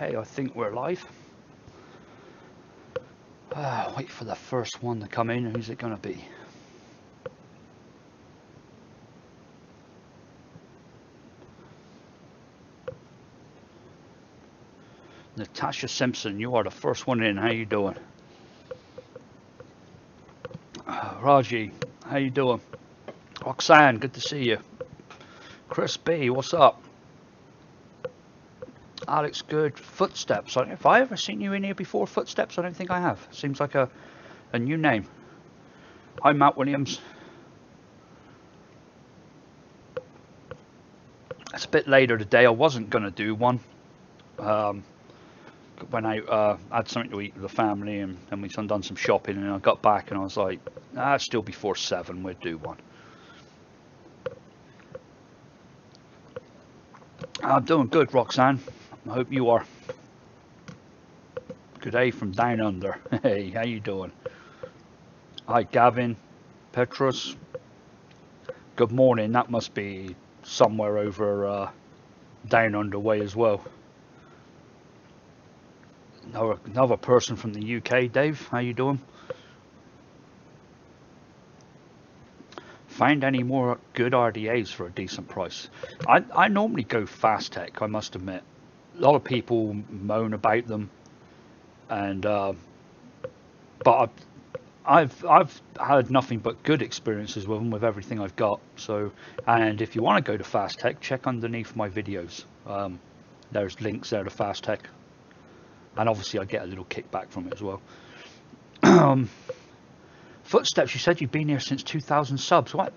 Okay, I think we're live. Wait for the first one to come in. Who's it going to be? Natasha Simpson, you are the first one in. How you doing? Raji, how you doing? Roxanne, good to see you. Chris B, what's up? Alex Good, Footsteps. Have I ever seen you in here before? Footsteps? I don't think I have. Seems like a new name. Hi, Matt Williams. It's a bit later today. I wasn't going to do one. When I had something to eat with the family, and then we done some shopping, and I got back and I was like, it's still before 7, we'll do one. I'm doing good, Roxanne. I hope you are. Good day from down under. Hey, how you doing? Hi, Gavin, Petrus. Good morning. That must be somewhere over down under way as well. Another person from the UK, Dave. How you doing? Find any more good RDAs for a decent price? I normally go Fastech, I must admit. A lot of people moan about them, and but I've had nothing but good experiences with them, with everything I've got. So, and if you want to go to Fastech, check underneath my videos. There's links there to Fastech, and obviously I get a little kickback from it as well. Footsteps, you said you've been here since 2000 subs. What?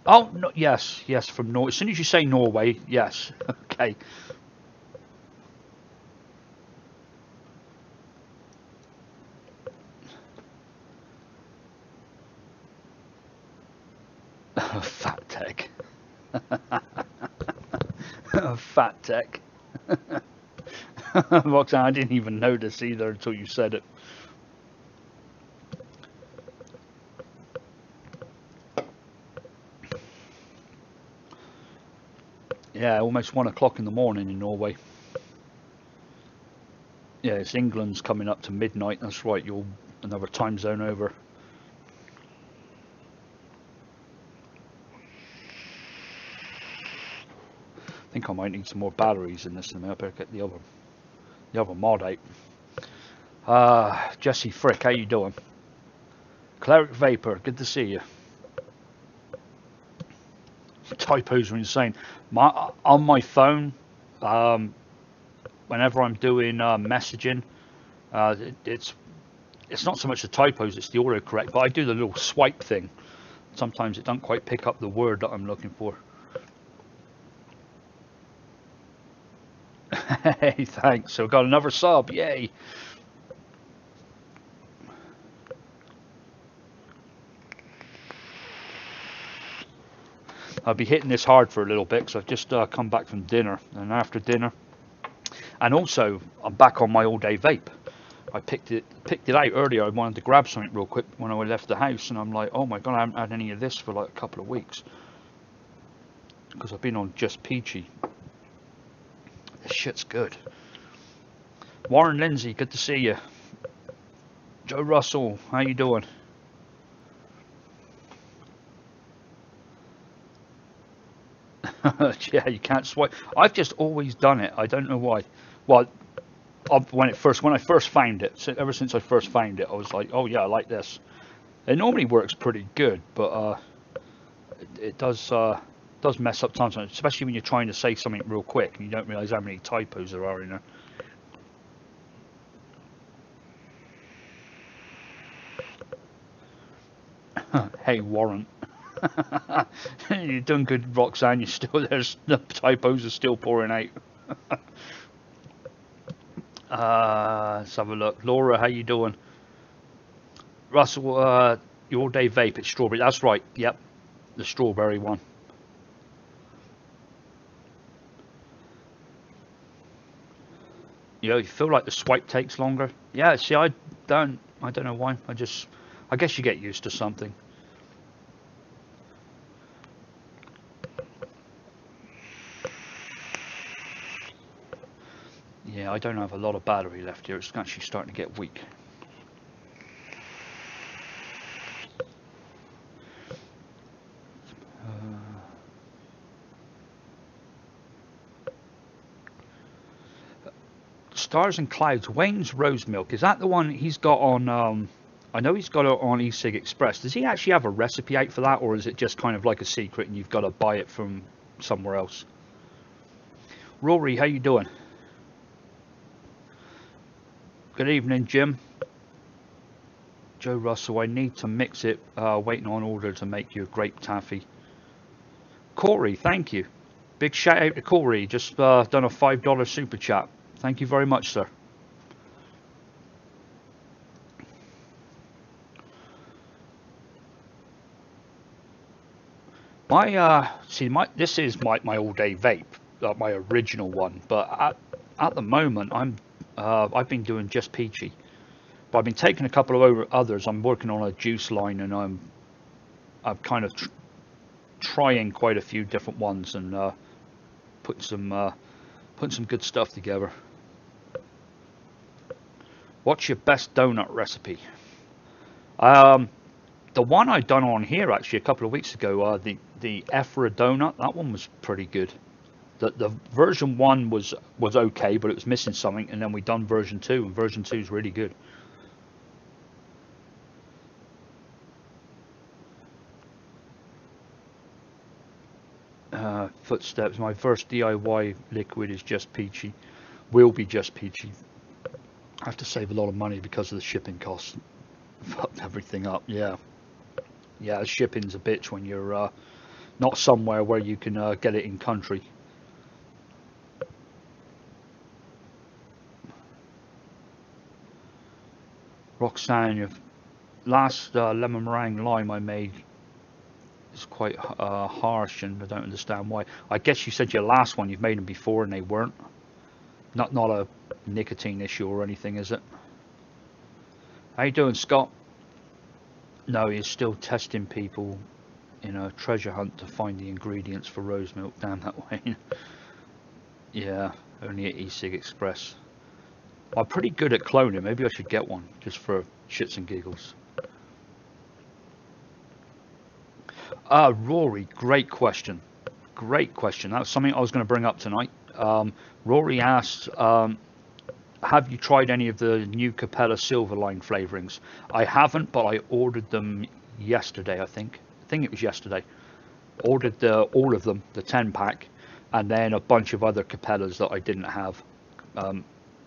Oh, no, yes, from Norway. As soon as you say Norway, yes. Okay. Fat tech. Fat tech. Roxanne, I didn't even notice either until you said it. Yeah, almost 1 o'clock in the morning in Norway. Yeah, it's England's coming up to midnight. That's right, you're another time zone over. I think I might need some more batteries in this, and I better get the other mod out. Jesse Frick, how you doing? Cleric Vapor, good to see you. Typos are insane. On my phone, whenever I'm doing messaging, it's not so much the typos, it's the autocorrect, but I do the little swipe thing. Sometimes it doesn't quite pick up the word that I'm looking for. Hey, thanks. So got another sub, yay. I'll be hitting this hard for a little bit because I've just come back from dinner, and after dinner, and also I'm back on my all-day vape. I picked it out earlier. I wanted to grab something real quick when I left the house, and I'm like, oh my god, I haven't had any of this for like a couple of weeks because I've been on just peachy. This shit's good. Warren Lindsay, good to see you. Joe Russell, how you doing? Yeah, you can't swipe. I've just always done it. I don't know why. Well, when I first found it, ever since I first found it, I was like, oh yeah, I like this. It normally works pretty good, but it does mess up sometimes, especially when you're trying to say something real quick and you don't realize how many typos there are in there. Hey, Warren. You're doing good, Roxanne. The typos are still pouring out. Let's have a look. Laura, how you doing? Russell, your all-day vape, it's strawberry. That's right. Yep, the strawberry one. You feel like the swipe takes longer. Yeah, see, I don't know why. I guess you get used to something. Yeah, I don't have a lot of battery left here. It's actually starting to get weak. Stars and Clouds, Wayne's Rose Milk. Is that the one he's got on, I know he's got it on eSig Express. Does he actually have a recipe out for that, or is it just kind of like a secret and you've got to buy it from somewhere else? Rory, how you doing? Good evening, Jim. Joe Russell, I need to mix it, waiting on order to make you a grape taffy. Corey, thank you. Big shout out to Corey, just done a $5 super chat. Thank you very much, sir. This is my all-day vape, my original one. But at the moment, I've been doing just peachy. But I've been taking a couple of others. I'm working on a juice line, and I'm kind of trying quite a few different ones and putting some good stuff together. What's your best donut recipe? The one I done on here actually a couple of weeks ago, the Ephra donut, that one was pretty good. The version 1 was okay, but it was missing something, and then we done version 2, and version 2 is really good. Footsteps, my first DIY liquid is just peachy. Will be just peachy. I have to save a lot of money because of the shipping costs. Fucked everything up, yeah. Yeah, shipping's a bitch when you're not somewhere where you can get it in country. Roxanne, your last lemon meringue lime I made is quite harsh, and I don't understand why. I guess you said your last one, you've made them before and they weren't. Not a nicotine issue or anything, is it? How you doing, Scott? No, he's still testing people in a treasure hunt to find the ingredients for rose milk. Damn that way. Yeah, only at eSig Express. I'm pretty good at cloning. Maybe I should get one just for shits and giggles. Rory, great question. Great question. That was something I was going to bring up tonight. Rory asked, have you tried any of the new Capella Silverline flavorings? I haven't, but I ordered them yesterday, I think. I think it was yesterday. Ordered all of them, the 10-pack, and then a bunch of other Capellas that I didn't have,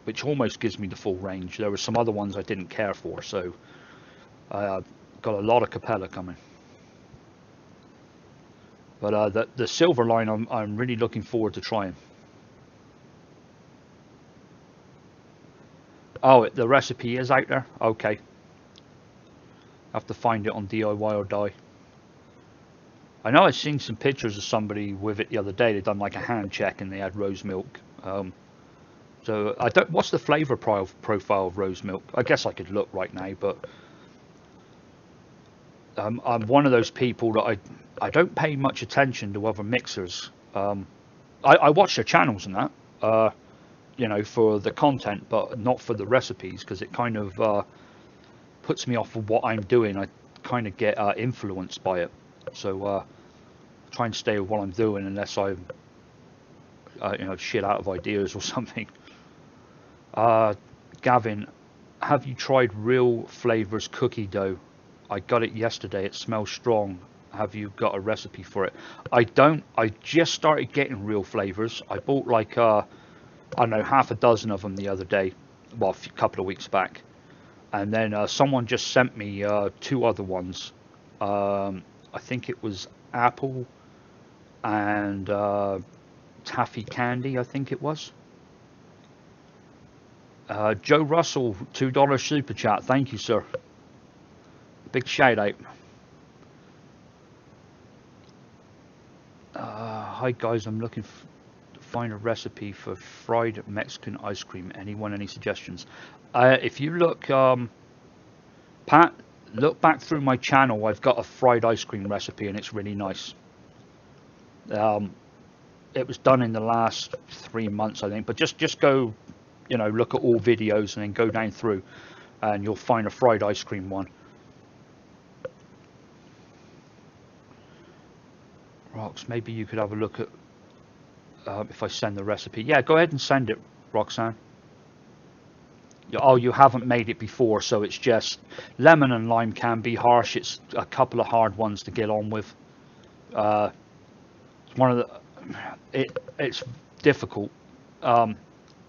which almost gives me the full range. There were some other ones I didn't care for, so I got a lot of Capella coming. But the Silverline, I'm really looking forward to trying. Oh, the recipe is out there? Okay. Have to find it on DIY or Die. I know I've seen some pictures of somebody with it the other day. They'd done like a hand check and they had rose milk. So I don't. What's the flavour profile of rose milk? I guess I could look right now, but I'm one of those people that I don't pay much attention to other mixers. I watch their channels and that, you know, for the content, but not for the recipes, because it kind of puts me off of what I'm doing. I kind of get influenced by it. So try and stay with what I'm doing unless I'm you know, shit out of ideas or something. Gavin, have you tried Real Flavors cookie dough? I got it yesterday. It smells strong. Have you got a recipe for it? I don't. I just started getting Real Flavors. I bought like I don't know, half a dozen of them the other day, well, a couple of weeks back, and then someone just sent me 2 other ones. I think it was apple and taffy candy, I think it was. Joe Russell, $2 super chat. Thank you, sir. Big shout out. Hi guys, I'm looking to find a recipe for fried Mexican ice cream. Anyone, any suggestions? If you look, Pat, look back through my channel. I've got a fried ice cream recipe and it's really nice. It was done in the last 3 months, I think, but just go, you know, look at all videos and then go down through, and you'll find a fried ice cream one. Rox, maybe you could have a look at if I send the recipe. Yeah, go ahead and send it, Roxanne. Oh, you haven't made it before, so it's just lemon and lime can be harsh. It's a couple of hard ones to get on with. It's one of the. It's difficult.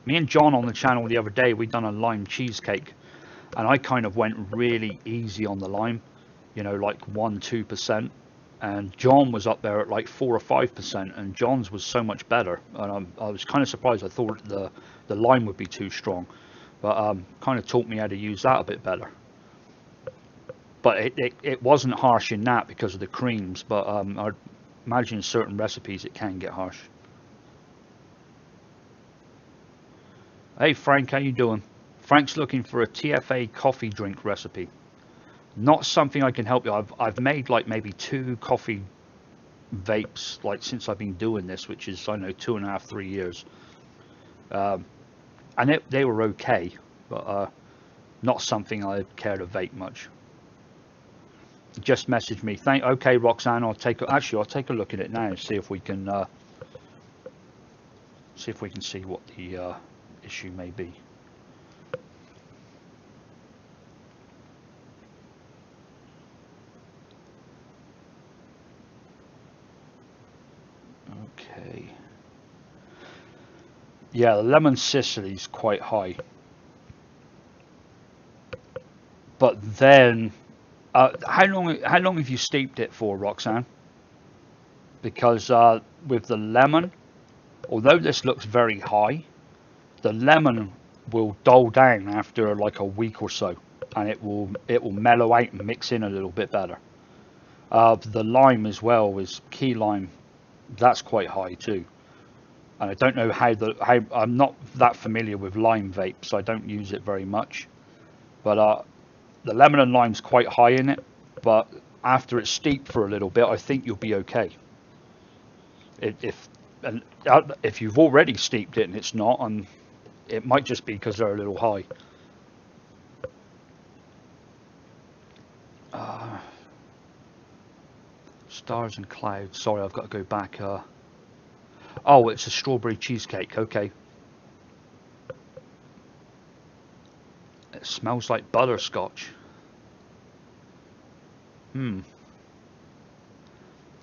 Me and John on the channel the other day, we done a lime cheesecake, and I kind of went really easy on the lime, you know, like 1-2%, and John was up there at like 4 or 5%, and John's was so much better, and I was kind of surprised. I thought the lime would be too strong, but kind of taught me how to use that a bit better. But it wasn't harsh in that because of the creams, but I'd imagine in certain recipes it can get harsh. Hey Frank, how you doing? Frank's looking for a TFA coffee drink recipe. Not something I can help you. I've made like maybe 2 coffee vapes like since I've been doing this, which is, I don't know, 2.5, 3 years. And they were okay, but not something I care to vape much. Just message me. Okay, Roxanne, I'll take a look at it now and see if we can see what the issue may be. Okay. Yeah, the lemon Sicily is quite high, but then how long have you steeped it for, Roxanne? Because with the lemon, although this looks very high, the lemon will dull down after like a week or so, and it will mellow out and mix in a little bit better. The lime as well is key lime. That's quite high too, and I don't know how I'm not that familiar with lime vape, so I don't use it very much. But the lemon and lime's quite high in it, but after it's steeped for a little bit, I think you'll be okay. If you've already steeped it and it's not, and it might just be because they're a little high. Stars and clouds. Sorry, I've got to go back. Oh, it's a strawberry cheesecake. Okay. It smells like butterscotch. I'm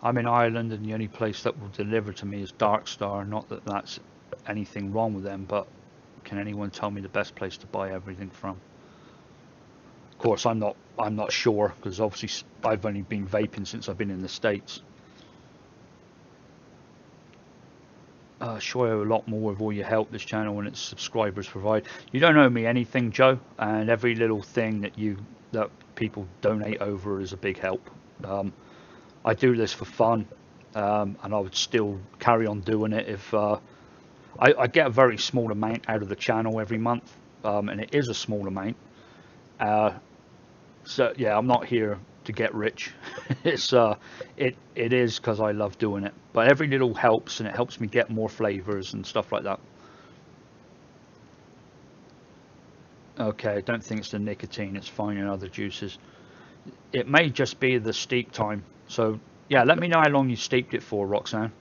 in Ireland, and the only place that will deliver to me is Dark Star. Not that that's anything wrong with them, but can anyone tell me the best place to buy everything from? Of course, I'm not sure, because obviously I've only been vaping since I've been in the States. Sure, I owe a lot more with all your help this channel and its subscribers provide. You don't owe me anything, Joe, and every little thing that people donate over is a big help. I do this for fun, and I would still carry on doing it if I get a very small amount out of the channel every month, and it is a small amount. So yeah, I'm not here to get rich. It is because I love doing it. But every little helps, and it helps me get more flavors and stuff like that. Okay, I don't think it's the nicotine. It's fine in other juices. It may just be the steep time. So yeah, let me know how long you steeped it for, Roxanne.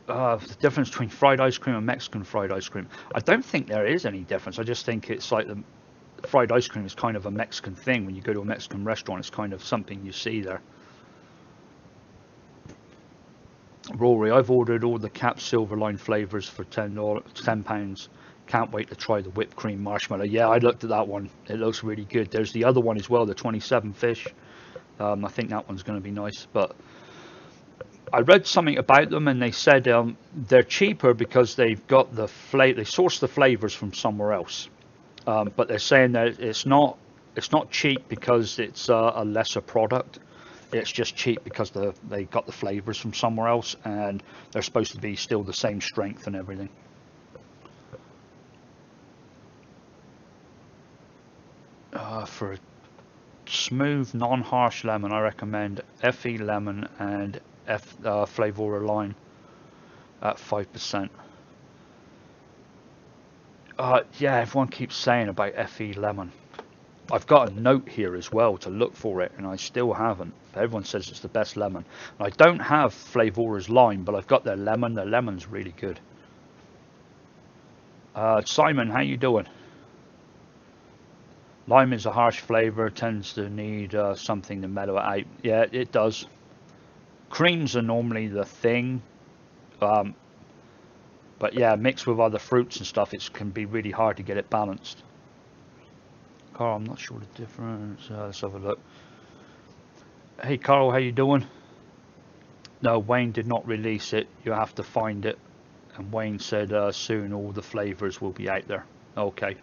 The difference between fried ice cream and Mexican fried ice cream. I don't think there is any difference. I just think it's like the fried ice cream is kind of a Mexican thing. When you go to a Mexican restaurant, it's kind of something you see there. Rory, I've ordered all the Cap Silverline flavors for £10. Can't wait to try the whipped cream marshmallow. Yeah, I looked at that one. It looks really good. There's the other one as well, the 27 fish. I think that one's going to be nice, but I read something about them, and they said they're cheaper because they've got they source the flavors from somewhere else. But they're saying that it's not cheap because it's a lesser product. It's just cheap because they got the flavors from somewhere else, and they're supposed to be still the same strength and everything. For a smooth, non-harsh lemon, I recommend FE lemon and Flavora lime. at 5%. Yeah, everyone keeps saying about FE Lemon. I've got a note here as well to look for it, and I still haven't. But everyone says it's the best lemon. And I don't have Flavora's lime, but I've got their lemon. Their lemon's really good. Simon, how you doing? Lime is a harsh flavour, tends to need something to mellow it out. Yeah, it does. Creams are normally the thing. But yeah, mixed with other fruits and stuff, it can be really hard to get it balanced. Carl, I'm not sure the difference. Let's have a look. Hey Carl, how you doing? No, Wayne did not release it. You have to find it. And Wayne said soon all the flavours will be out there. Okay.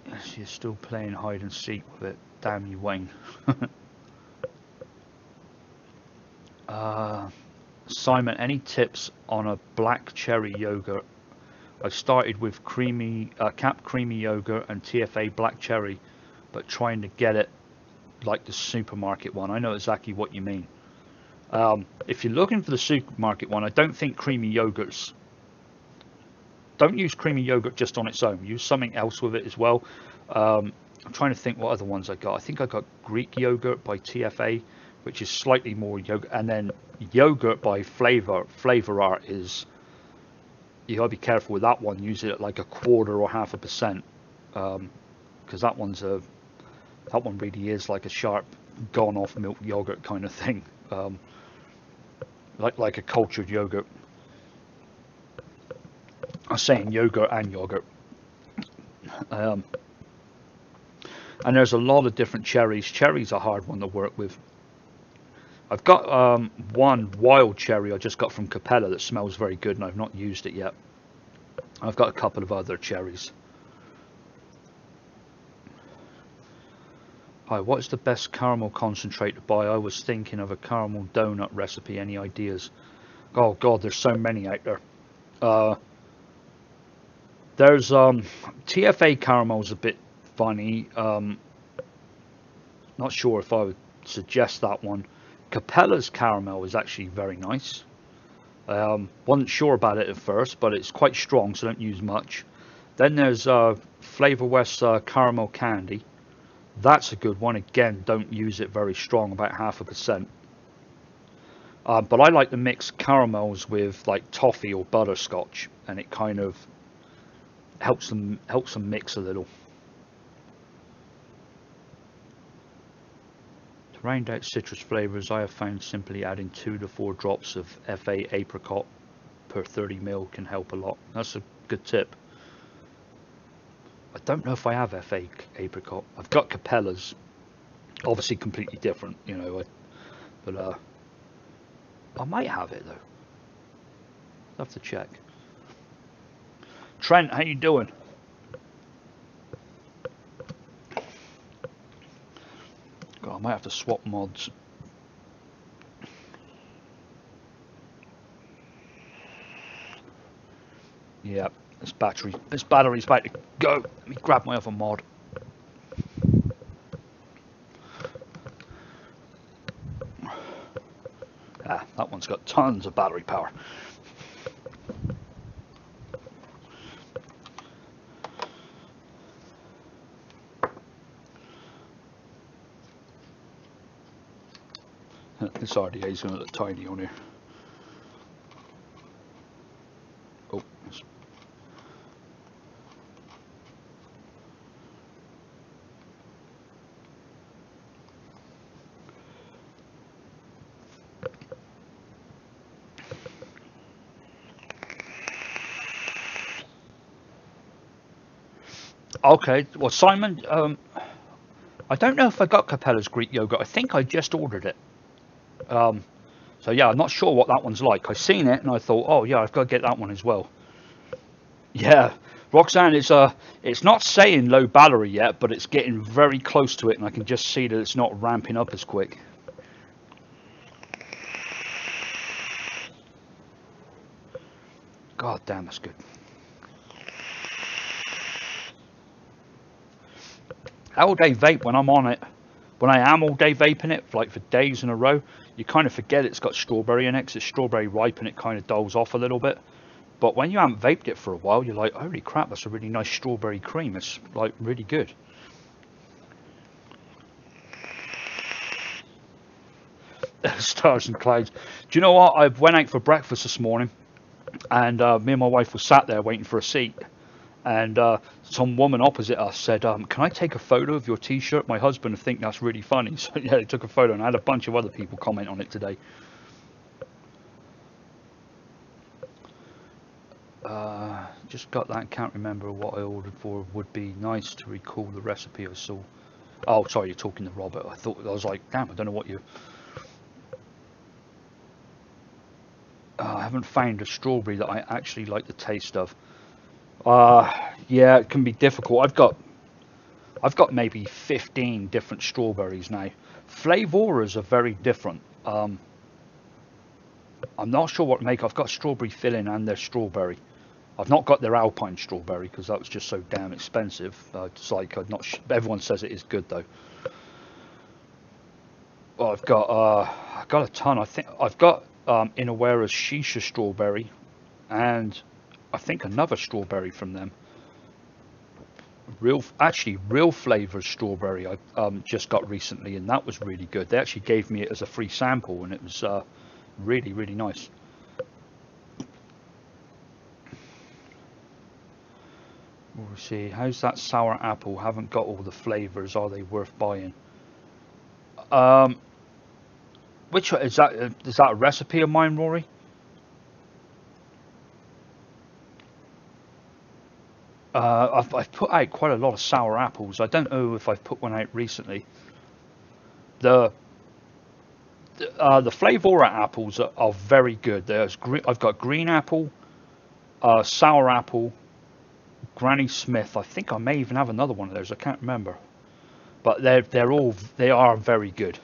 Yes, you're still playing hide and seek with it. Damn you, Wayne. Simon, any tips on a black cherry yogurt? I've started with Cap creamy yogurt and TFA black cherry, but trying to get it like the supermarket one. I know exactly what you mean. If you're looking for the supermarket one, I don't think creamy yogurts. Don't use creamy yogurt just on its own. Use something else with it as well. I'm trying to think what other ones I got. I think I got Greek yogurt by TFA, which is slightly more yogurt, and then yogurt by Flavor Art is. You gotta be careful with that one. Use it at like 1/4 or 0.5%, because that one really is like a sharp, gone off milk yogurt kind of thing, like a cultured yogurt. I'm saying yogurt and yogurt. And there's a lot of different cherries. Cherries are a hard one to work with. I've got one wild cherry I just got from Capella that smells very good, and I've not used it yet. I've got a couple of other cherries. Hi, what is the best caramel concentrate to buy? I was thinking of a caramel donut recipe. Any ideas? Oh God, there's so many out there. There's TFA caramel's a bit funny. Not sure if I would suggest that one. Capella's caramel is actually very nice. Wasn't sure about it at first, but it's quite strong, so don't use much. Then there's Flavor West caramel candy. That's a good one. Again, don't use it very strong, about 0.5%. But I like to mix caramels with like toffee or butterscotch, and it kind of helps them mix a little. To round out citrus flavors, I have found simply adding 2 to 4 drops of FA apricot per 30 ml can help a lot. That's a good tip. I don't know if I have FA apricot. I've got Capella's, obviously completely different, you know. But I might have it though. I'll have to check. Trent, how you doing? God, I might have to swap mods. Yeah, this battery's about to go. Let me grab my other mod. That one's got tons of battery power. This RDA is going to look tiny on here. Oh, okay. Well, Simon, I don't know if I got Capella's Greek yogurt. I think I just ordered it. So yeah, I'm not sure what that one's like. I seen it and I thought, oh yeah, I've got to get that one as well. Yeah, Roxanne, it's not saying low battery yet, but it's getting very close to it, and I can just see that it's not ramping up as quick. God damn, that's good. All day vape, when I'm on it, when I am all day vaping it, like for days in a row, you kind of forget it's got strawberry in it, 'cause it's strawberry ripe and it kind of dulls off a little bit. But when you haven't vaped it for a while, you're like, holy crap, that's a really nice strawberry cream. It's like really good. Stars and clouds. Do you know what? I went out for breakfast this morning, and me and my wife were sat there waiting for a seat, and some woman opposite us said, can I take a photo of your t-shirt? My husband would think that's really funny. So yeah, they took a photo, and I had a bunch of other people comment on it today. Just got that, can't remember what I ordered for. Would be nice to recall the recipe I saw. Oh, sorry, you're talking to Robert. I was like, damn, I don't know what you... I haven't found a strawberry that I actually like the taste of. Yeah, it can be difficult. I've got maybe 15 different strawberries now. Flavoras are very different. I'm not sure what to make. I've got strawberry filling and their strawberry. I've not got their Alpine strawberry because that was just so damn expensive. It's like everyone says it is good though. Well, I've got a ton. I think I've got Inawera's Shisha strawberry, and I think another strawberry from them. Real Flavors strawberry I just got recently, and that was really good. They actually gave me it as a free sample, and it was really, really nice. We'll see. How's that sour apple? Haven't got all the flavors. Are they worth buying? Which is that? Is that a recipe of mine, Rory? I've put out quite a lot of sour apples. I don't know if I've put one out recently. The Flavora apples are very good. I've got green apple, sour apple, Granny Smith. I think I may even have another one of those. I can't remember, but they are very good.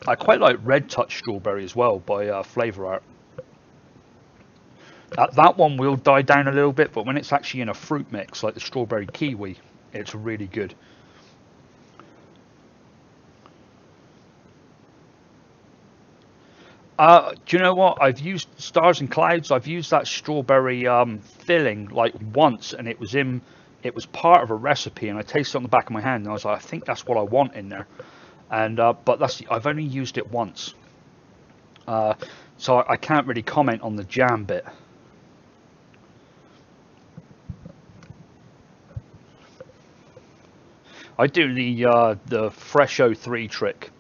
I quite like Red Touch strawberry as well by Flavor Art. That one will die down a little bit, but when it's actually in a fruit mix like the strawberry kiwi, it's really good. Do you know what? I've used Stars and Clouds. I've used that strawberry filling like once, and it was part of a recipe, and I tasted it on the back of my hand, and I was like, I think that's what I want in there. And but I've only used it once, so I can't really comment on the jam bit. I do the Fresh 03 trick.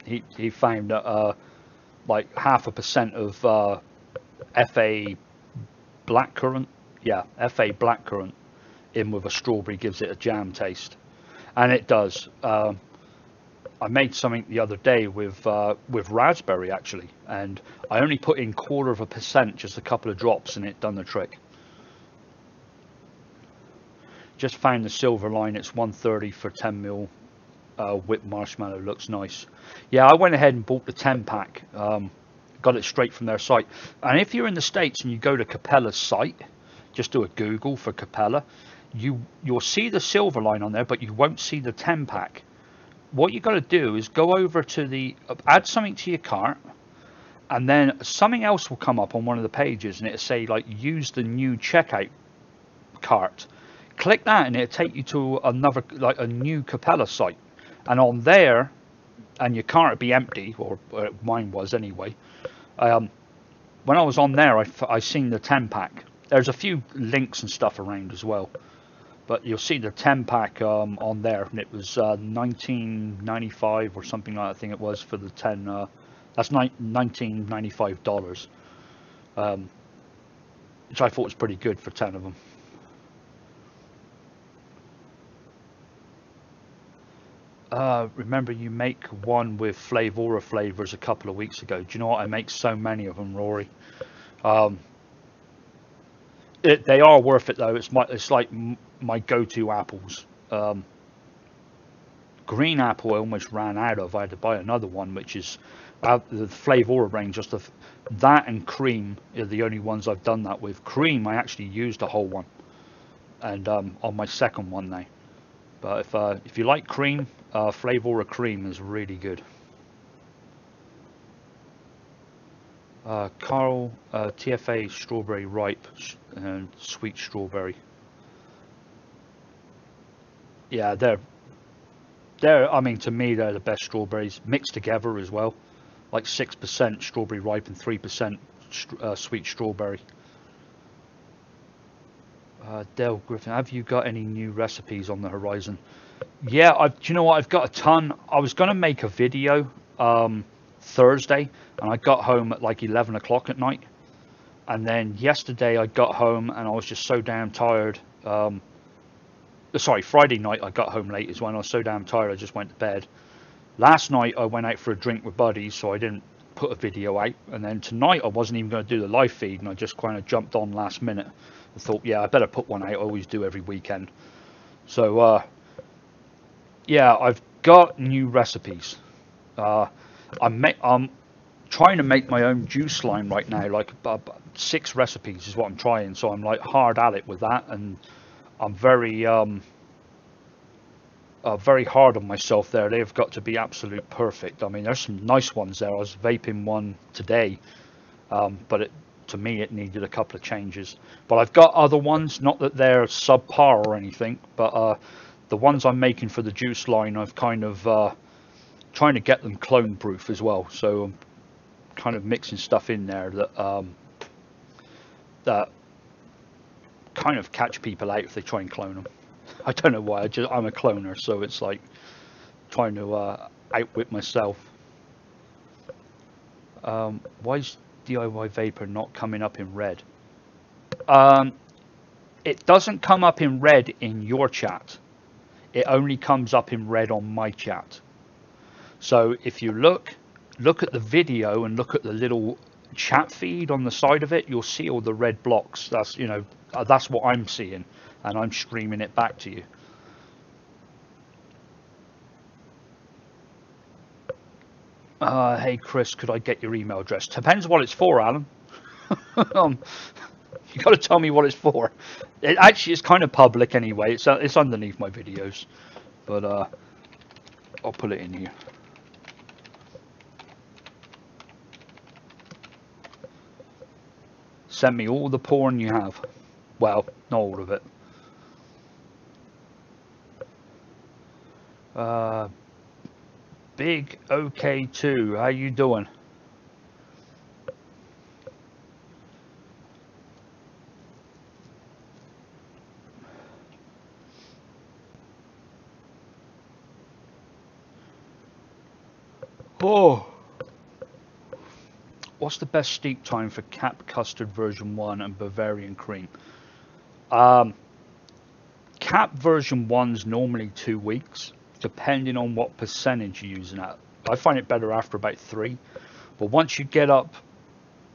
He found that like 0.5% of FA blackcurrant, FA blackcurrant in with a strawberry gives it a jam taste, and it does. I made something the other day with raspberry actually, and I only put in 0.25%, just a couple of drops, and it done the trick. Just found the Silverline. It's 130 for 10 ml. Whipped marshmallow looks nice. Yeah, I went ahead and bought the 10-pack. Got it straight from their site. And if you're in the States and you go to Capella's site, just do a Google for Capella. You'll see the Silverline on there, but you won't see the 10-pack. What you got to do is go over to add something to your cart, and then something else will come up on one of the pages, and it'll say like use the new checkout cart. Click that, and it'll take you to another, like a new Capella site, and on there, and your cart will be empty, or mine was anyway. When I was on there, I seen the 10-pack. There's a few links and stuff around as well. But you'll see the 10-pack on there, and it was $19.95 or something like that. I think it was for the 10. That's $19.95, which I thought was pretty good for 10 of them. Remember you make one with Flavora flavors a couple of weeks ago. Do you know what? I make so many of them, Rory. They are worth it though. It's like my go-to apples. Green apple I almost ran out of. I had to buy another one, which is the Flavora range, just that and cream are the only ones I've done that with. Cream, I actually used a whole one, and on my second one now. But if you like cream, Flavora cream is really good. Carl, TFA strawberry ripe and sweet strawberry. Yeah, I mean, to me, they're the best strawberries mixed together as well. Like 6% strawberry ripe and 3% sweet strawberry. Dale Griffin, have you got any new recipes on the horizon? Yeah, do you know what? I've got a ton. I was going to make a video Thursday, and I got home at like 11 o'clock at night. And then yesterday I got home and I was just so damn tired. Sorry, Friday night I got home late is when I was so damn tired I just went to bed. Last night I went out for a drink with buddies, so I didn't put a video out. And then tonight I wasn't even going to do the live feed, and I just kind of jumped on last minute. I thought, yeah, I better put one out. I always do every weekend. So yeah, I've got new recipes. I'm trying to make my own juice line right now. Like 6 recipes is what I'm trying. So I'm like hard at it with that, and I'm very very hard on myself there. They've got to be absolute perfect. I mean, there's some nice ones there. I was vaping one today, but to me it needed a couple of changes. But I've got other ones, not that they're subpar or anything, but the ones I'm making for the juice line, I've kind of trying to get them clone proof as well. So I'm kind of mixing stuff in there that kind of catch people out if they try and clone them. I don't know why. I'm a cloner, so it's like trying to outwit myself. Why is DIY Vapor not coming up in red? It doesn't come up in red in your chat. It only comes up in red on my chat. So if you look at the video and look at the little chat feed on the side of it, you'll see all the red blocks. That's, you know, that's what I'm seeing, and I'm streaming it back to you. Hey Chris, could I get your email address? Depends what it's for, Alan. You got to tell me what it's for. It actually is kind of public anyway. It's underneath my videos, but I'll put it in here. Send me all the porn you have. Well, not all of it. Big OK2, how you doing? Oh, what's the best steep time for Cap Custard version 1 and Bavarian Cream? Cap version 1's normally 2 weeks, depending on what percentage you're using at. I find it better after about 3, but once you get up,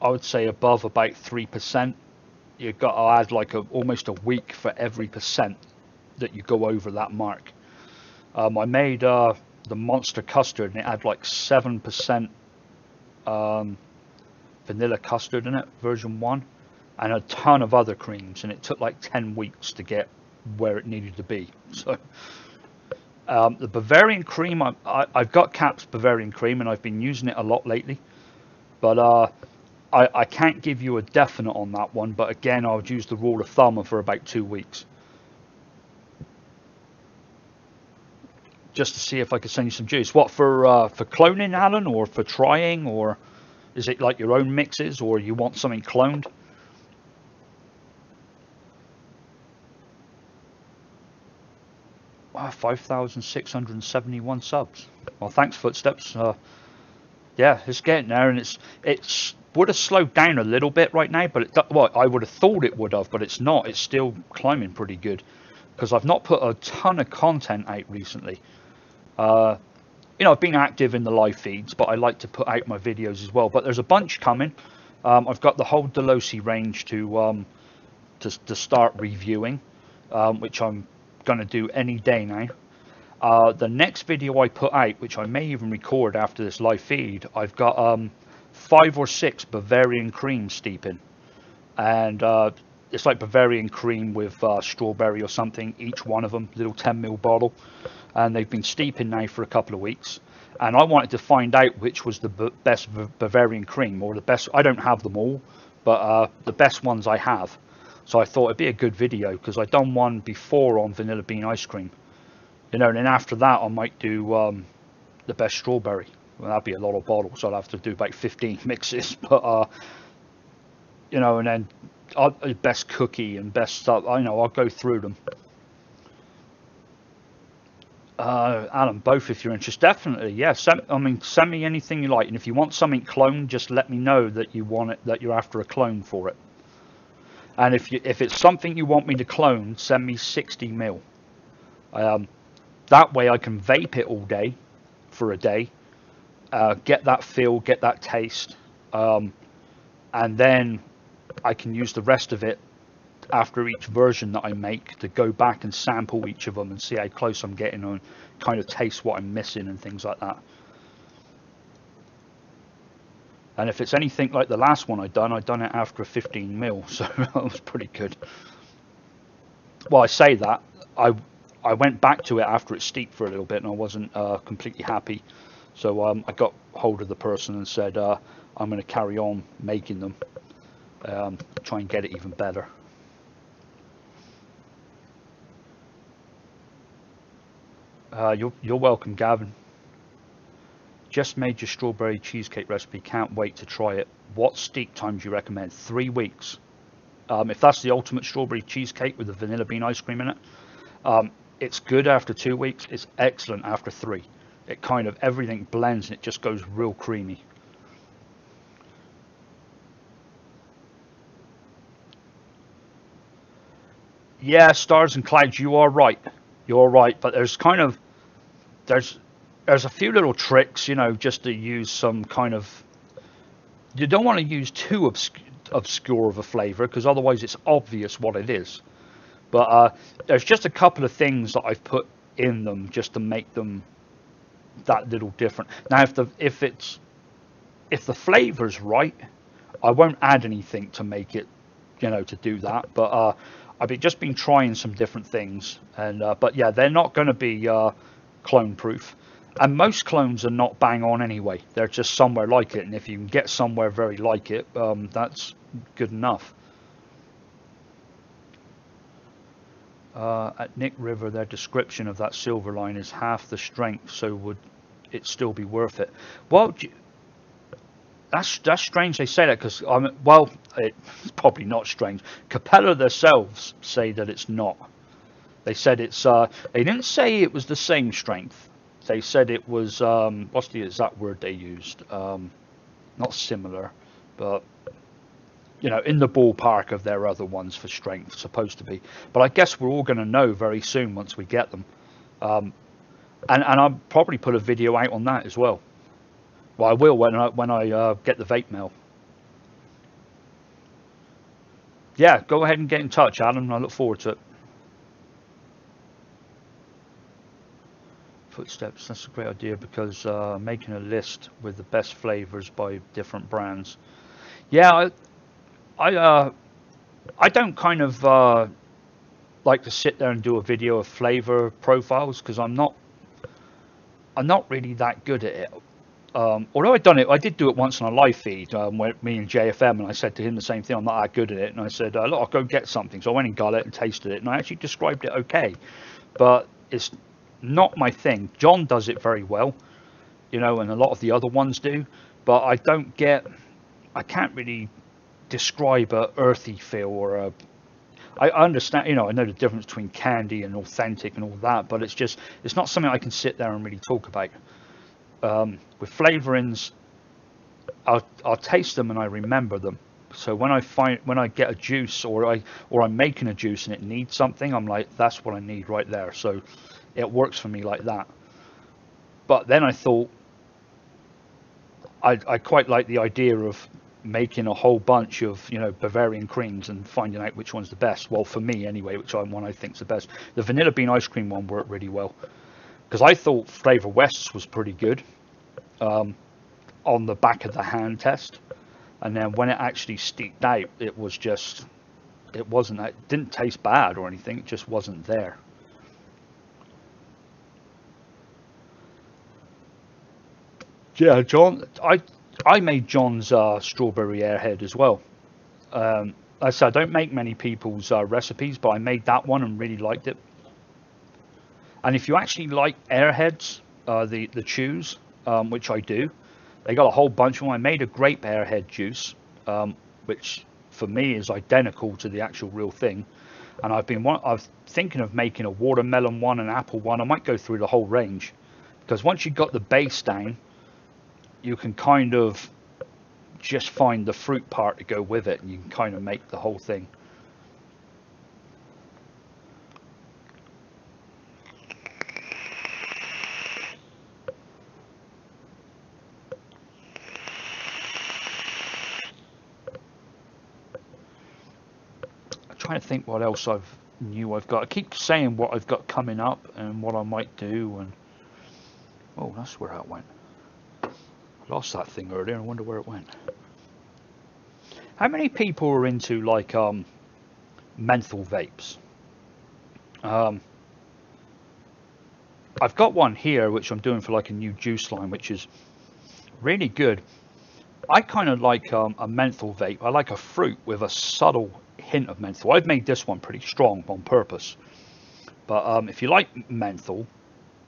I would say above about 3%, you've got to add like almost a week for every percent that you go over that mark. I made the Monster Custard, and it had like 7% vanilla custard in it, version 1, and a ton of other creams, and it took like 10 weeks to get where it needed to be. So the Bavarian Cream, I've got Cap's Bavarian Cream, and I've been using it a lot lately, but I can't give you a definite on that one. But again, I would use the rule of thumb for about 2 weeks, just to see if I could send you some juice. What, for cloning, Alan, or for trying, or is it like your own mixes, or you want something cloned? 5,671 subs. Well, thanks, Footsteps. Yeah, it's getting there, and it's would have slowed down a little bit right now, but well, I would have thought it would have, but it's not. It's still climbing pretty good, because I've not put a ton of content out recently. You know, I've been active in the live feeds, but I like to put out my videos as well. But there's a bunch coming. I've got the whole Delosi range to start reviewing, which I'm going to do any day now. The next video I put out, which I may even record after this live feed, I've got 5 or 6 Bavarian cream steeping, and it's like Bavarian cream with strawberry or something, each one of them, little 10ml bottle, and they've been steeping now for a couple of weeks. And I wanted to find out which was the best Bavarian cream, or the best. I don't have them all, but the best ones I have. So I thought it'd be a good video, because I'd done one before on vanilla bean ice cream. You know, and then after that I might do the best strawberry. Well, that'd be a lot of bottles. I'll have to do about 15 mixes. But you know, and then best cookie and best stuff. I know I'll go through them. Alan, both if you're interested. Definitely, yeah. Send me anything you like. And if you want something cloned, just let me know that you want it, that you're after a clone for it. And if it's something you want me to clone, send me 60ml. That way I can vape it all day for a day, get that feel, get that taste, and then I can use the rest of it after each version that I make to go back and sample each of them and see how close I'm getting on, kind of taste what I'm missing and things like that. And if it's anything like the last one I'd done it after a 15ml, so that was pretty good. Well, I say that, I went back to it after it steeped for a little bit, and I wasn't completely happy. So I got hold of the person and said, I'm going to carry on making them, try and get it even better. You're welcome, Gavin. Just made your strawberry cheesecake recipe. Can't wait to try it. What steep time do you recommend? 3 weeks. If that's the ultimate strawberry cheesecake with the vanilla bean ice cream in it, it's good after 2 weeks. It's excellent after 3. It kind of, everything blends and it just goes real creamy. Yeah, stars and clouds, you are right. You're right, but there's kind of, there's a few little tricks, you know, just to use some kind of, you don't want to use too obscure of a flavor, because otherwise it's obvious what it is. But there's just a couple of things that I've put in them just to make them that little different. Now, if the flavor's right, I won't add anything to make it, you know, to do that. But I've just been trying some different things, and but yeah, they're not going to be clone proof, and most clones are not bang on anyway. They're just somewhere like it, and if you can get somewhere very like it, that's good enough. At Nick River, their description of that Silverline is half the strength, so would it still be worth it? Well, that's strange they say that, because well, it's probably not strange. Capella themselves say that it's not. They said it's they didn't say it was the same strength. They said it was what's the exact word they used? Not similar, but you know, in the ballpark of their other ones for strength, supposed to be. But I guess we're all going to know very soon once we get them. And I'll probably put a video out on that as well. Well, I will when I get the vape mail. Yeah, go ahead and get in touch, Alan. I look forward to it. Footsteps, that's a great idea, because making a list with the best flavors by different brands. Yeah, I don't kind of like to sit there and do a video of flavor profiles, because I'm not really that good at it. Although I did do it once on a live feed with me and JFM, and I said to him the same thing. I'm not that good at it, and I said, look, I'll go get something. So I went and got it and tasted it, and I actually described it okay, but it's not my thing. John does it very well, you know, and a lot of the other ones do, but I can't really describe a earthy feel, or I understand, you know, I know the difference between candy and authentic and all that, but it's not something I can sit there and really talk about. With flavorings, I'll taste them and I remember them. So when I get a juice, or I'm making a juice and it needs something, I'm like, that's what I need right there. So it works for me like that. But then I thought I quite like the idea of making a whole bunch of, you know, Bavarian creams and finding out which one's the best. Well, for me anyway, which one I think's the best. The vanilla bean ice cream one worked really well. because I thought Flavor West's was pretty good on the back of the hand test, and then when it actually steeped out, it was just, it didn't taste bad or anything, it just wasn't there. Yeah, John, I made John's strawberry airhead as well. Like I said, I don't make many people's recipes, but I made that one and really liked it. And if you actually like airheads, the chews, which I do, they got a whole bunch of them. I made a grape airhead juice, which for me is identical to the actual real thing. And I've thinking of making a watermelon one, an apple one. I might go through the whole range, because once you've got the base down, you can kind of just find the fruit part to go with it, and you can kind of make the whole thing. I'm trying to think what else I've got. I keep saying what I've got coming up and what I might do, and oh, that's where that went. I lost that thing earlier. I wonder where it went. How many people are into like menthol vapes? I've got one here which I'm doing for like a new juice line, which is really good. I kind of like a menthol vape. I like a fruit with a subtle hint of menthol. I've made this one pretty strong on purpose. But if you like menthol,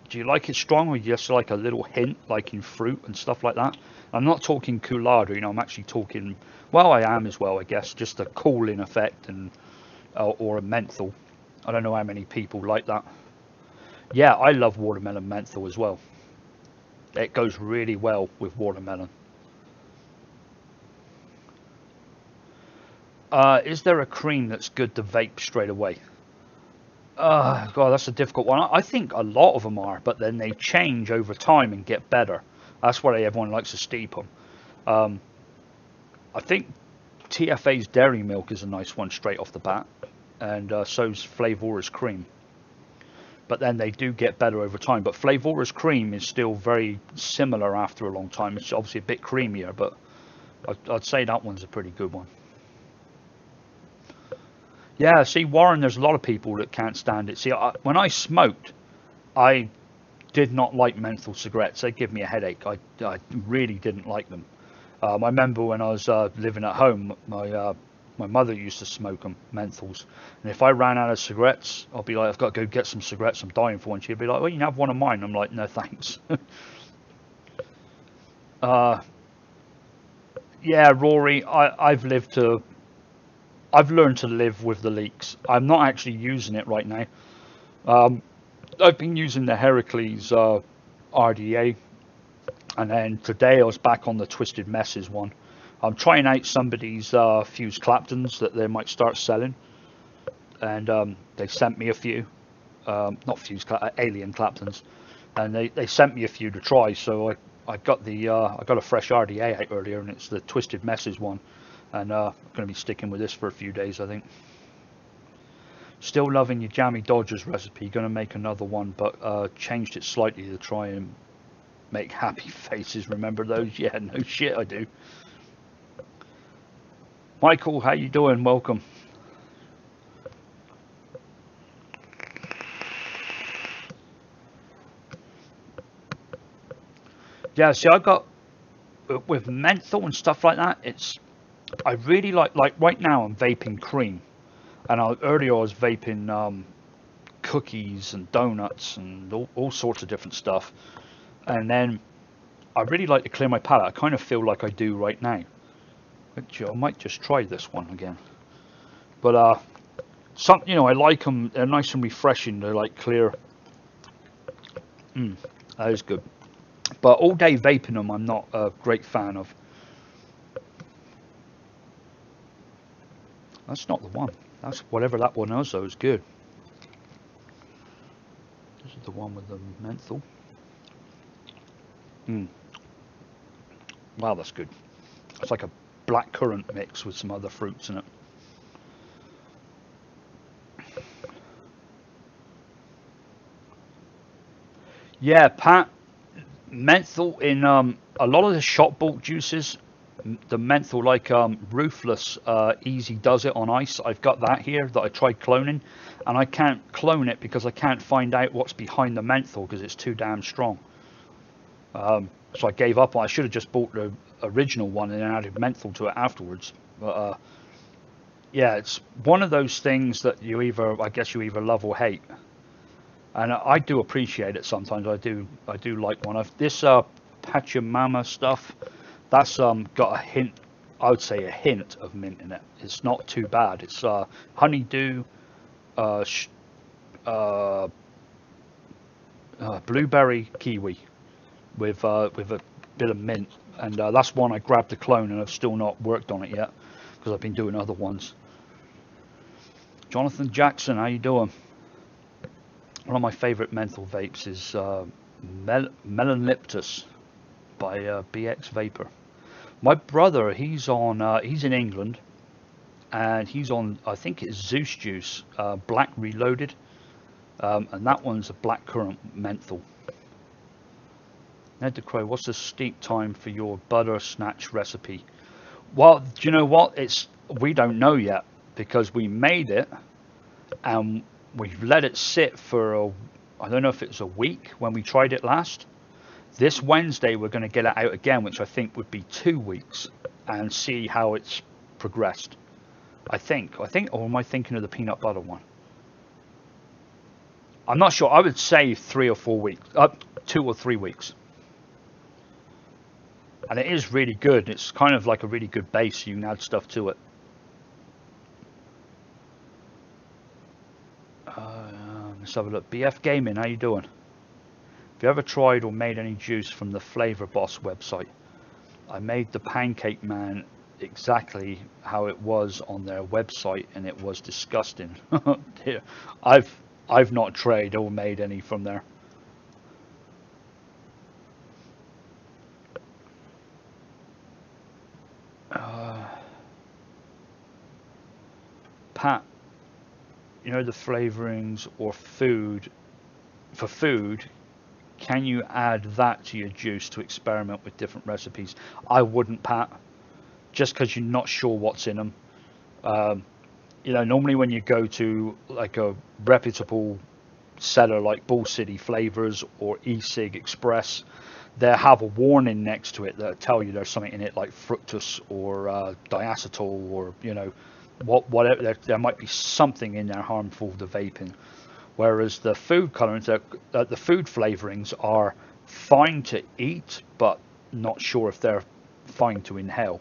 do you like it strong, or you just like a little hint, like in fruit and stuff like that? I'm not talking Coolado, you know, I'm actually talking, well, I am as well, I guess, just a cooling effect, and or a menthol. I don't know how many people like that. Yeah, I love watermelon menthol as well. It goes really well with watermelon. Is there a cream that's good to vape straight away? God, that's a difficult one. I think a lot of them are, but then they change over time and get better. That's why everyone likes to steep them. I think TFA's Dairy Milk is a nice one straight off the bat, and so's Flavor's Cream. But then they do get better over time. But Flavor's Cream is still very similar after a long time. It's obviously a bit creamier, but I'd say that one's a pretty good one. Yeah, see, Warren, there's a lot of people that can't stand it. See, when I smoked, I did not like menthol cigarettes. They give me a headache. I really didn't like them. I remember when I was living at home, my mother used to smoke them, menthols. And if I ran out of cigarettes, I'll be like, I've got to go get some cigarettes. I'm dying for one. She'd be like, well, you can have one of mine. I'm like, no, thanks. Yeah, Rory, I've learned to live with the leaks. I'm not actually using it right now. I've been using the Heracles RDA, and then today I was back on the Twisted Messes one. I'm trying out somebody's Fuse Claptons that they might start selling, and they sent me a few, not Alien Claptons, and they sent me a few to try. So I got a fresh RDA out earlier, and it's the Twisted Messes one, and I'm going to be sticking with this for a few days, I think. Still loving your Jammy Dodgers recipe. Going to make another one, but changed it slightly to try and make happy faces. Remember those? Yeah, no shit, I do. Michael, how you doing? Welcome. Yeah, see, I got with menthol and stuff like that. I really like right now I'm vaping cream, and earlier I was vaping cookies and donuts and all sorts of different stuff. And then I really like to clear my palate. I kind of feel like I do right now. Actually, I might just try this one again. But I like them. They're nice and refreshing. They're like clear. That is good. But all day vaping them, I'm not a great fan of. That's not the one. That's whatever that one is, though, is good. This is the one with the menthol. Wow, that's good. It's like a black currant mix with some other fruits in it. Yeah, Pat, menthol in a lot of the shop bought juices, the menthol like Ruthless Easy does it on ice. I've got that here that I tried cloning, and I can't clone it because I can't find out what's behind the menthol because it's too damn strong. So I gave up. I should have just bought the original one and then added menthol to it afterwards. But yeah, it's one of those things that you either, I guess, you either love or hate. And I do appreciate it sometimes. I do like one of this Pachamama stuff. That's got a hint, I would say a hint of mint in it. It's not too bad. It's honeydew, uh, sh uh, blueberry kiwi with a bit of mint, and that's one I grabbed the clone, and I've still not worked on it yet because I've been doing other ones. Jonathan Jackson, how you doing? One of my favorite menthol vapes is Melaniptus by BX Vapor. My brother, he's in England, and he's on, I think it's Zeus Juice, Black Reloaded, and that one's a blackcurrant menthol. Ned the Crow, what's the steep time for your butter snatch recipe? Well, do you know what? We don't know yet because we made it and we've let it sit for I don't know if it was a week when we tried it last. This Wednesday we're going to get it out again, which I think would be 2 weeks, and see how it's progressed. I think, or am I thinking of the peanut butter one? I'm not sure. I would say 3 or 4 weeks, 2 or 3 weeks. And it is really good. It's kind of like a really good base. You can add stuff to it. Let's have a look. BF Gaming, how you doing? Have you ever tried or made any juice from the Flavor Boss website? I made the Pancake Man exactly how it was on their website, and it was disgusting. I've not tried or made any from there. Pat, you know the flavorings or food for food, can you add that to your juice to experiment with different recipes? I wouldn't, Pat, just because you're not sure what's in them. You know, normally when you go to like a reputable seller like Bull City Flavors or eSig Express, they have a warning next to it that tell you there's something in it like fructose or diacetyl, or you know, whatever. There might be something in there harmful to vaping. Whereas the food colorants, the food flavorings are fine to eat, but not sure if they're fine to inhale.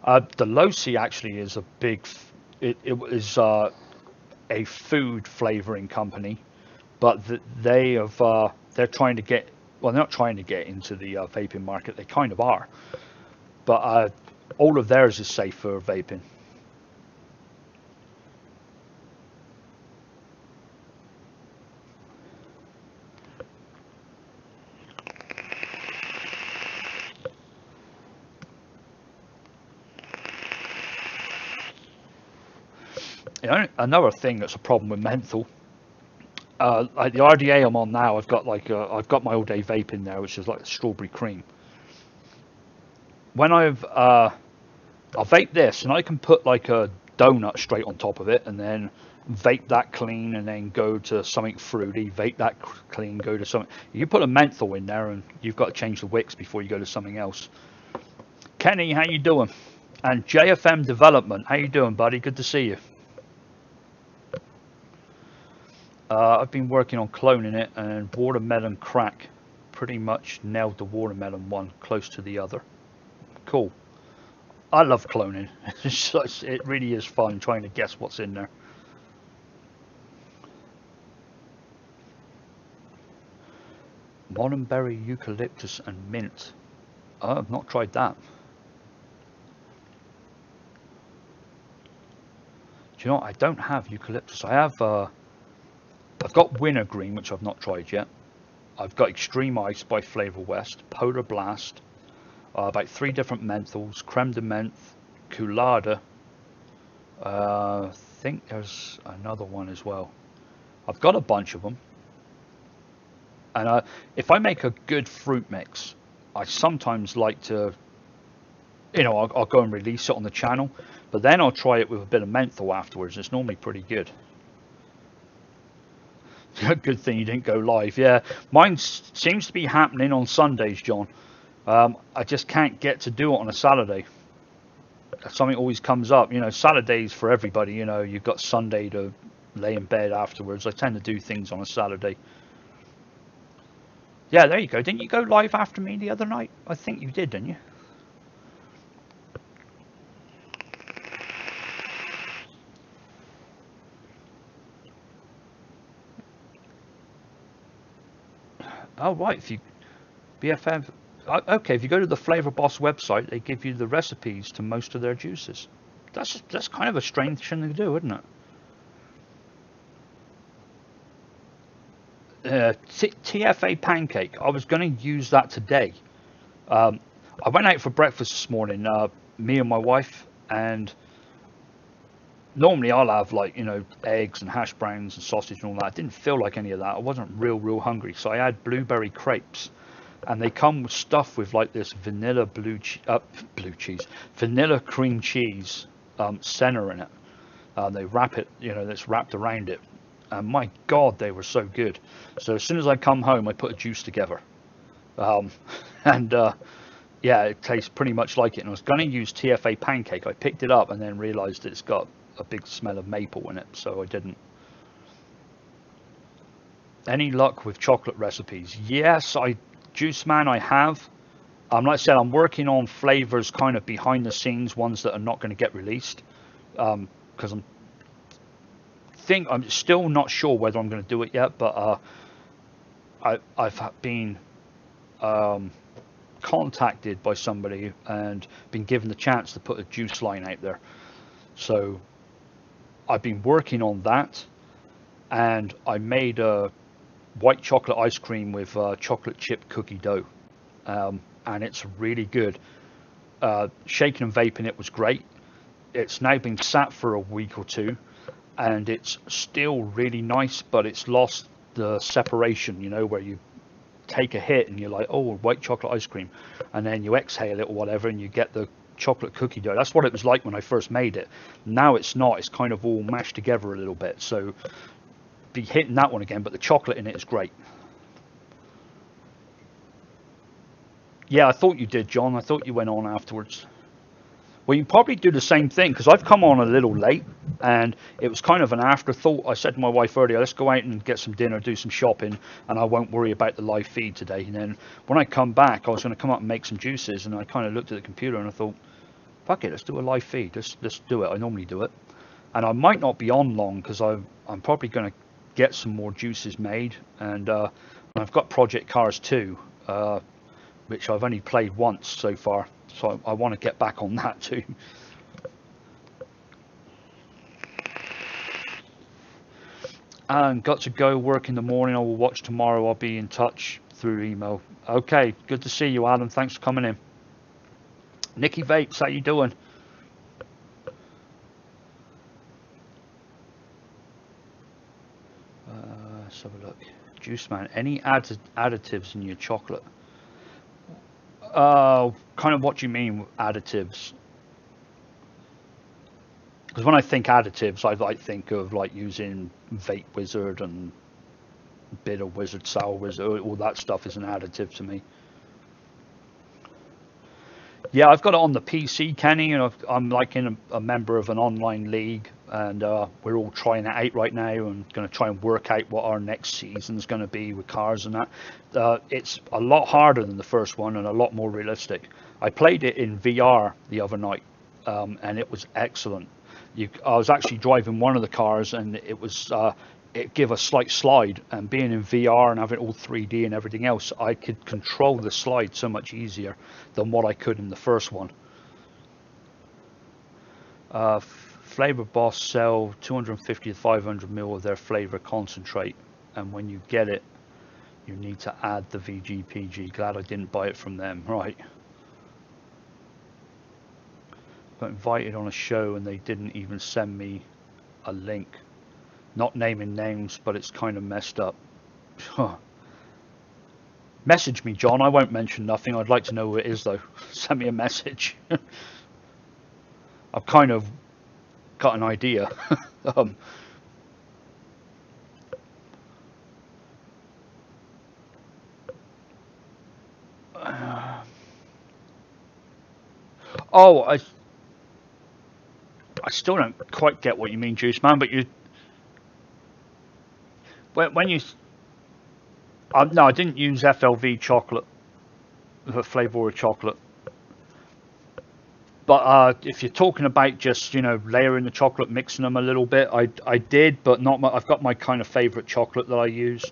The Losi actually is a big, it is a food flavoring company, but they have they're trying to get, well, they're not trying to get into the vaping market. They kind of are, but all of theirs is safe for vaping. You know, another thing that's a problem with menthol, like the RDA I'm on now, I've got like I've got my all day vape in there, which is like strawberry cream. When I'll vape this, and I can put like a donut straight on top of it, and then vape that clean, and then go to something fruity, vape that clean, go to something. You put a menthol in there, and you've got to change the wicks before you go to something else. Kenny, how you doing? And JFM Development, how you doing, buddy? Good to see you. I've been working on cloning it, and watermelon crack pretty much nailed the watermelon one close to the other. Cool. I love cloning. It really is fun trying to guess what's in there. Modern berry, eucalyptus, and mint. Oh, I've not tried that. Do you know what? I don't have eucalyptus. I have. I've got Wintergreen, which I've not tried yet. I've got Extreme Ice by Flavor West, Polar Blast, about 3 different menthols, Creme de Menthe, Coulada. I think there's another one as well. I've got a bunch of them. And if I make a good fruit mix, I sometimes like to, I'll go and release it on the channel, but then I'll try it with a bit of menthol afterwards. It's normally pretty good. Good thing you didn't go live. Yeah, mine seems to be happening on Sundays, John. I just can't get to do it on a Saturday. Something always comes up. Saturdays for everybody. You've got Sunday to lay in bed afterwards. I tend to do things on a Saturday. Yeah, there you go. Didn't you go live after me the other night? I think you did, didn't you? Oh, right. If you BFF, okay. If you go to the Flavor Boss website, they give you the recipes to most of their juices. That's kind of a strange thing to do, isn't it? TFA pancake. I was going to use that today. I went out for breakfast this morning. Me and my wife, and normally I'll have eggs and hash browns and sausage and all that. I didn't feel like any of that. I wasn't real hungry, so I had blueberry crepes, and they come with stuff with like this vanilla vanilla cream cheese center in it. They wrap it, that's wrapped around it, and my God, they were so good. So as soon as I come home, I put a juice together, and yeah, it tastes pretty much like it. And I was going to use TFA pancake. I picked it up and then realized it's got a big smell of maple in it, so I didn't. Any luck with chocolate recipes? Yes, Juice Man, I have. Like I said, I'm working on flavors kind of behind the scenes, ones that are not going to get released, because I'm still not sure whether I'm going to do it yet, but I've been contacted by somebody and been given the chance to put a juice line out there. So I've been working on that, and I made a white chocolate ice cream with chocolate chip cookie dough, and it's really good. Shaking and vaping it was great. It's now been sat for a week or two, and it's still really nice, but it's lost the separation, where you take a hit and you're like, oh, white chocolate ice cream, and then you exhale it or whatever and you get the chocolate cookie dough. That's what it was like when I first made it. Now it's not. It's kind of all mashed together a little bit, so be hitting that one again, but the chocolate in it is great. Yeah, I thought you did, John. I thought you went on afterwards. Well, you probably do the same thing, because I've come on a little late, and it was kind of an afterthought. I said to my wife earlier, let's go out and get some dinner, do some shopping, and I won't worry about the live feed today. And then when I come back, I was going to come up and make some juices, and I kind of looked at the computer and I thought, fuck it, let's do a live feed. Let's do it. I normally do it. And I might not be on long, because I'm probably going to get some more juices made. And I've got Project Cars 2, which I've only played once so far. So I want to get back on that too. And got to go work in the morning. I will watch tomorrow. I'll be in touch through email. Okay, good to see you, Adam. Thanks for coming in. Nikki Vapes, how you doing? Let's have a look. Juice Man, any additives in your chocolate? Kind of what do you mean with additives? Because when I think additives, I think of like using Vape Wizard and Bitter Wizard, Sour Wizard. All that stuff is an additive to me. Yeah, I've got it on the PC, Kenny, and I'm like in a member of an online league, and we're all trying it out right now and going to try and work out what our next season is going to be with cars and that. It's a lot harder than the first one and a lot more realistic. I played it in VR the other night, and it was excellent. I was actually driving one of the cars, and it gave a slight slide, and being in VR and having all 3D and everything else, I could control the slide so much easier than what I could in the first one. Flavor Boss sell 250 to 500 ml of their flavor concentrate, and when you get it, you need to add the VGPG. Glad I didn't buy it from them. Right. Got invited on a show and they didn't even send me a link. Not naming names, but it's kind of messed up. Message me, John. I won't mention nothing. I'd like to know who it is, though. Send me a message. I've kind of got an idea. um, oh, I still don't quite get what you mean, Juice Man. But when you no, I didn't use FLV chocolate, the flavor of chocolate. But if you're talking about just layering the chocolate, mixing them a little bit, I did, but not. I've got my kind of favorite chocolate that I use,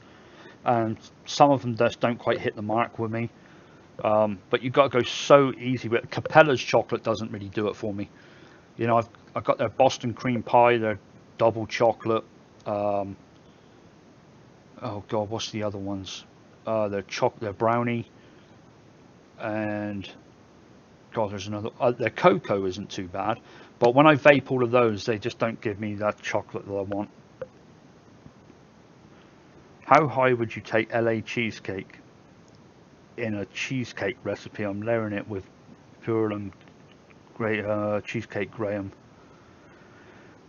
and some of them just don't quite hit the mark with me. But you've got to go so easy with Capella's chocolate. Doesn't really do it for me. I've got their Boston cream pie, their double chocolate. Um, oh God, what's the other ones? Their brownie, and God, there's another. Their cocoa isn't too bad, but when I vape all of those, they just don't give me that chocolate that I want. How high would you take LA cheesecake in a cheesecake recipe? I'm layering it with pure and cheesecake graham,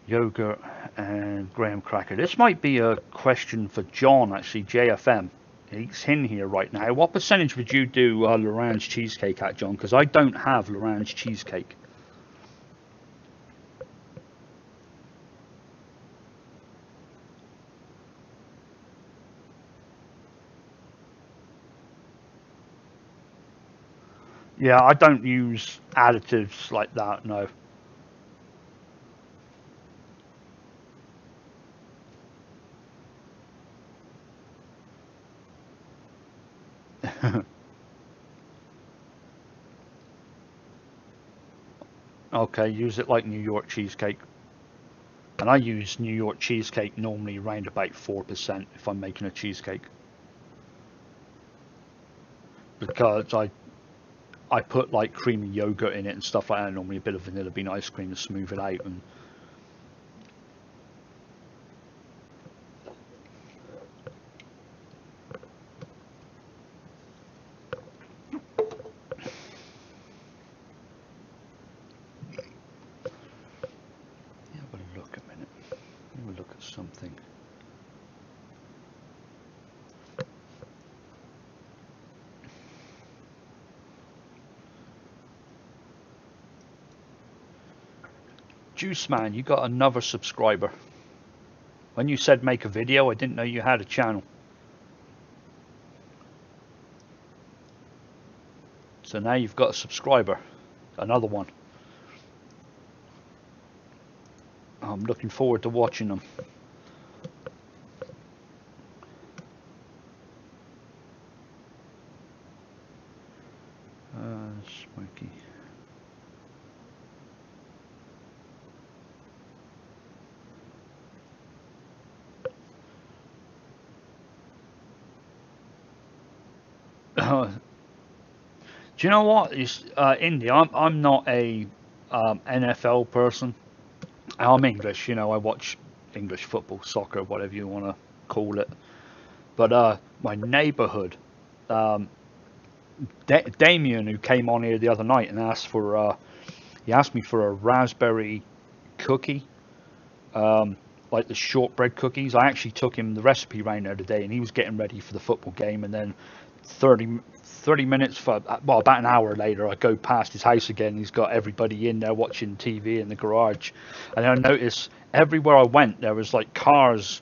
yogurt, and graham cracker. This might be a question for John, actually, JFM. He's in here right now. What percentage would you do Lorange cheesecake at, John? Because I don't have Lorange cheesecake. Yeah, I don't use additives like that, no. Okay, use it like New York cheesecake. And I use New York cheesecake normally around about 4% if I'm making a cheesecake. Because I put like creamy yogurt in it and stuff like that. Normally a bit of vanilla bean ice cream to smooth it out. And have a look a minute. Have a look at something. Juice Man, you got another subscriber. When you said make a video, I didn't know you had a channel. So now you've got a subscriber. Another one. I'm looking forward to watching them. Smoky. Do you know what? Indy, I'm not a NFL person. I'm English, I watch English football, soccer, whatever you want to call it. But my neighbourhood, um, Damien, who came on here the other night and he asked me for a raspberry cookie, like the shortbread cookies. I actually took him the recipe round there today, and he was getting ready for the football game. And then 30 minutes, well, about an hour later, I go past his house again. He's got everybody in there watching TV in the garage. And I noticed everywhere I went, there was like cars,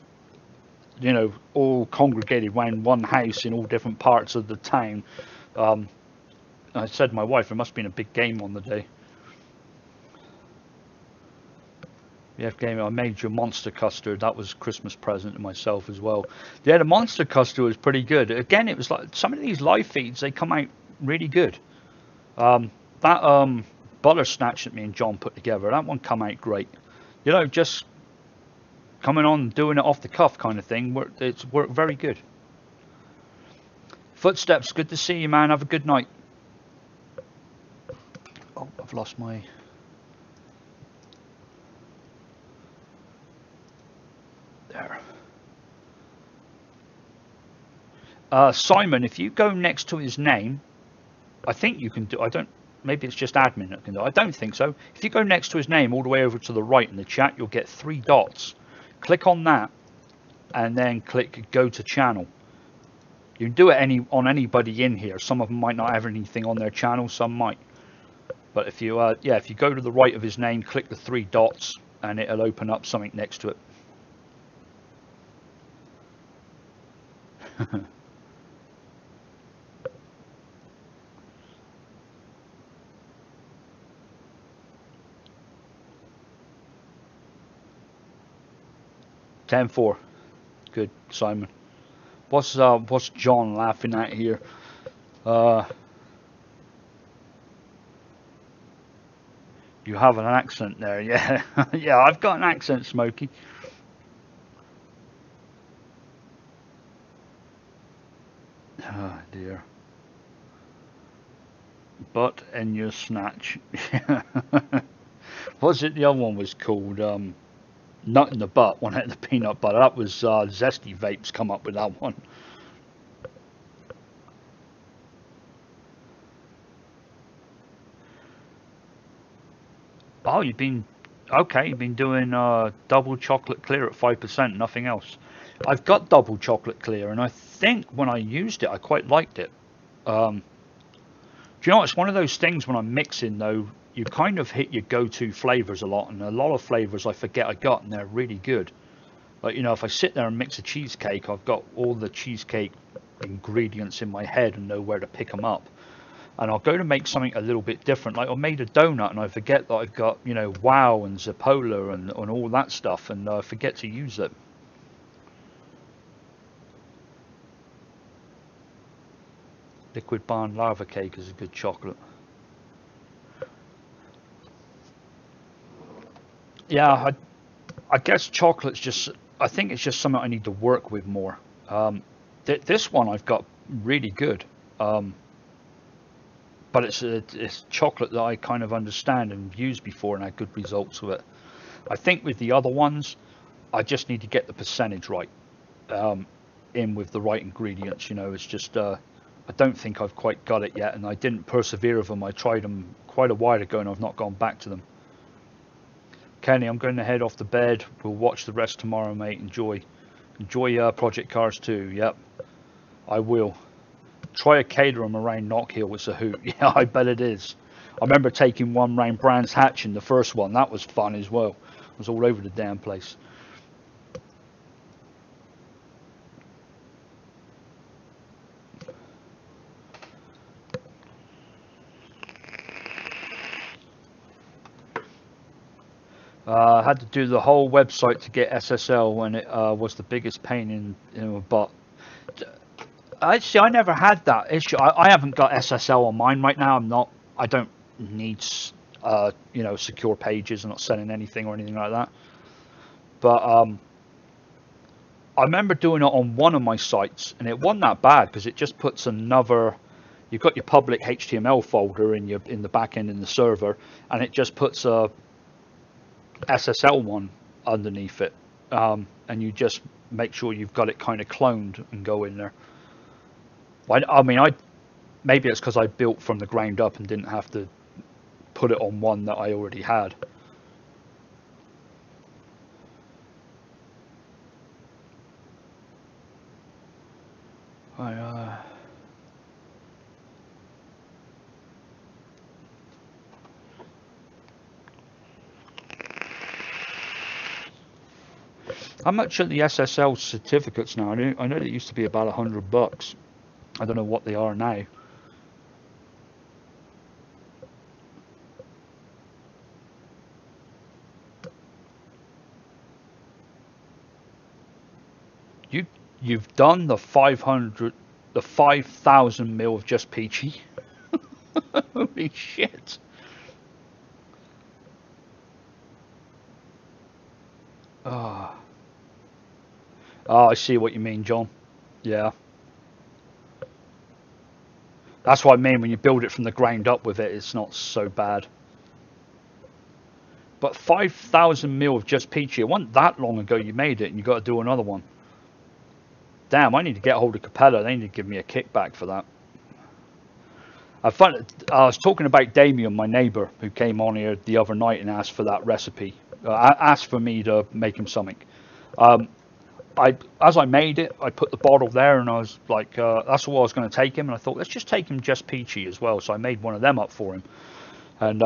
all congregated around one house in all different parts of the town. I said to my wife, it must have been a big game on the day. Yeah, game. I made your monster custard. That was a Christmas present to myself as well. Yeah, the monster custard was pretty good. Again, it was like some of these live feeds, they come out really good. That butter snatch that me and John put together, that one come out great. Just coming on, doing it off the cuff kind of thing. It's worked very good. Footsteps, good to see you, man. Have a good night. Oh, I've lost my... There. Simon, if you go next to his name, I think you can do. I don't. Maybe it's just admin that can do. I don't think so. If you go next to his name all the way over to the right in the chat, you'll get 3 dots. Click on that, and then click Go to Channel. You can do it on anybody in here. Some of them might not have anything on their channel. Some might. But if you if you go to the right of his name, click the 3 dots, and it'll open up something next to it. 10-4. Good, Simon. What's John laughing at here? You have an accent there, yeah. Yeah, I've got an accent, Smokey. Oh dear. Butt in your snatch. What's it the other one was called? Nut in the butt, one at the peanut butter. That was Zesty Vapes come up with that one. Oh, you've been doing double chocolate clear at 5%, nothing else. I've got double chocolate clear, and I think when I used it, I quite liked it. Do you know, it's one of those things when I'm mixing, though, you kind of hit your go-to flavors a lot, and a lot of flavors I forget I got, and they're really good. Like, you know, if I sit there and mix a cheesecake, I've got all the cheesecake ingredients in my head and know where to pick them up. And I'll go to make something a little bit different. Like I made a donut and I forget that I've got, you know, Wow and Zapola and all that stuff, and I forget to use it. Liquid Barn Lava Cake is a good chocolate. Yeah, I guess chocolate's just, I think it's just something I need to work with more. This one I've got really good. But it's chocolate that I kind of understand and used before and had good results with it. I think with the other ones, I just need to get the percentage right, in with the right ingredients. You know, it's just I don't think I've quite got it yet, and I didn't persevere with them. I tried them quite a while ago, and I've not gone back to them. Kenny, I'm going to head off to bed. We'll watch the rest tomorrow, mate. Enjoy Project Cars 2. Yep, I will. Try a Caterham around Knockhill, it's a hoot. Yeah, I bet it is. I remember taking one round Brands Hatch in the first one. That was fun as well. It was all over the damn place. I had to do the whole website to get SSL when it was the biggest pain in my butt. Actually, I never had that issue. I haven't got SSL on mine right now. I don't need, you know, secure pages. I'm not selling anything or anything like that. But I remember doing it on one of my sites, and it wasn't that bad because it just puts another. You've got your public HTML folder in the back end in the server, and it just puts a SSL one underneath it, and you just make sure you've got it kind of cloned and go in there. I mean, maybe it's because I built from the ground up and didn't have to put it on one that I already had. How much are the SSL certificates now? I know they used to be about $100. I don't know what they are now. You've done the 5,000 mil of Just Peachy. Holy shit! Oh, I see what you mean, John. Yeah. That's what I mean, when you build it from the ground up with it, it's not so bad. But 5,000 mil of Just Peachy, it wasn't that long ago you made it, and you got to do another one. Damn, I need to get a hold of Capella. They need to give me a kickback for that. I was talking about Damien, my neighbour, who came on here the other night and asked for that recipe. Asked for me to make him something. Um, as I made it, I put the bottle there, and I was like, that's what I was going to take him. And I thought, let's just take him just peachy as well. So I made one of them up for him. And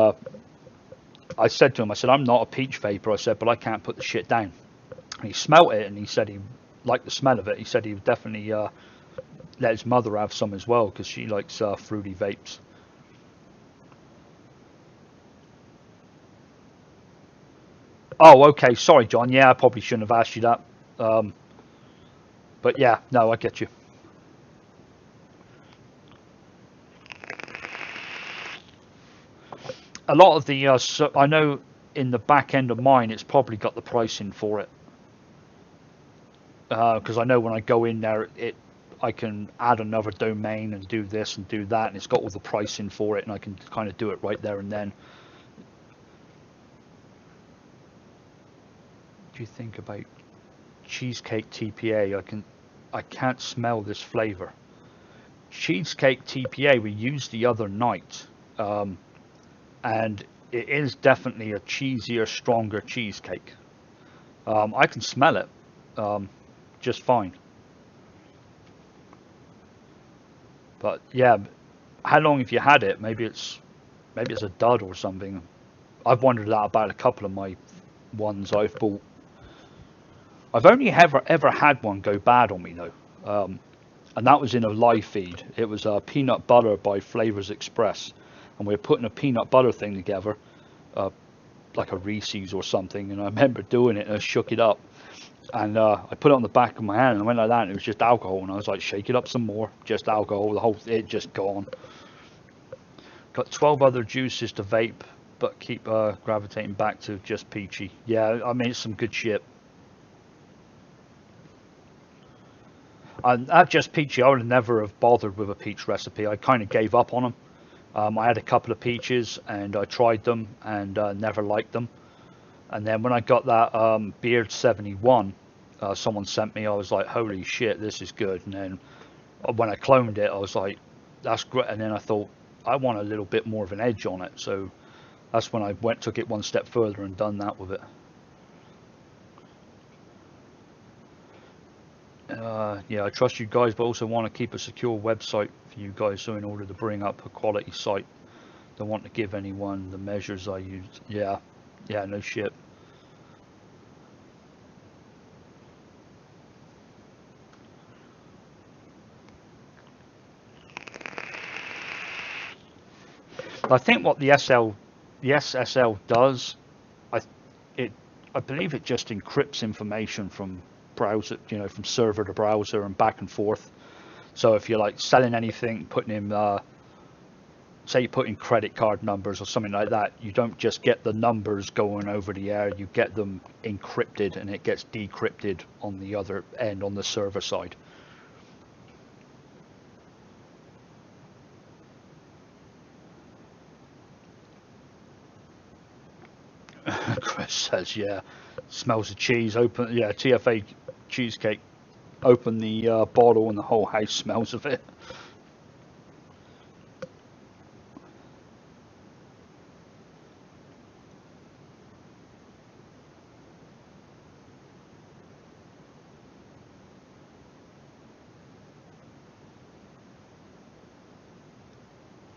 I said to him, I said, I'm not a peach vapor. I said, but I can't put the shit down. And he smelt it, and he said he liked the smell of it. He said he would definitely let his mother have some as well, because she likes fruity vapes. Oh, okay. Sorry, John. Yeah, I probably shouldn't have asked you that. But yeah, no, I get you. A lot of the, so I know in the back end of mine, it's probably got the pricing for it. Because I know when I go in there, I can add another domain and do this and do that, and it's got all the pricing for it, and I can kind of do it right there and then. Do you think about cheesecake TPA? I can't smell this flavor. Cheesecake TPA we used the other night, and it is definitely a cheesier, stronger cheesecake. I can smell it just fine. But yeah, how long have you had it? Maybe it's a dud or something. I've wondered that about a couple of my ones I've bought. I've only ever had one go bad on me though, and that was in a live feed. It was peanut butter by Flavors Express, and we were putting a peanut butter thing together, uh, like a Reese's or something. And I remember doing it, and I shook it up, and I put it on the back of my hand, and I went like that, and it was just alcohol. And I was like, shake it up some more, just alcohol. It just gone. Got 12 other juices to vape, but keep gravitating back to just peachy. Yeah, I mean it's some good shit. At just peachy, I would never have bothered with a peach recipe. I kind of gave up on them. I had a couple of peaches and I tried them and never liked them. And then when I got that Beard 71, someone sent me, I was like, holy shit, this is good. And then when I cloned it, I was like, that's great. And then I thought, I want a little bit more of an edge on it. So that's when I took it one step further and done that with it. Yeah, I trust you guys, but also want to keep a secure website for you guys. So in order to bring up a quality site, don't want to give anyone the measures I used. Yeah, yeah, no shit. I think what the SSL does, I, it, I believe it just encrypts information from browser, from server to browser and back and forth. So if you're like selling anything, putting in, say you put in credit card numbers or something like that, you don't just get the numbers going over the air, you get them encrypted and it gets decrypted on the other end on the server side. Chris says, yeah, smells of cheese. Open, yeah, TFA cheesecake. Open the bottle and the whole house smells of it.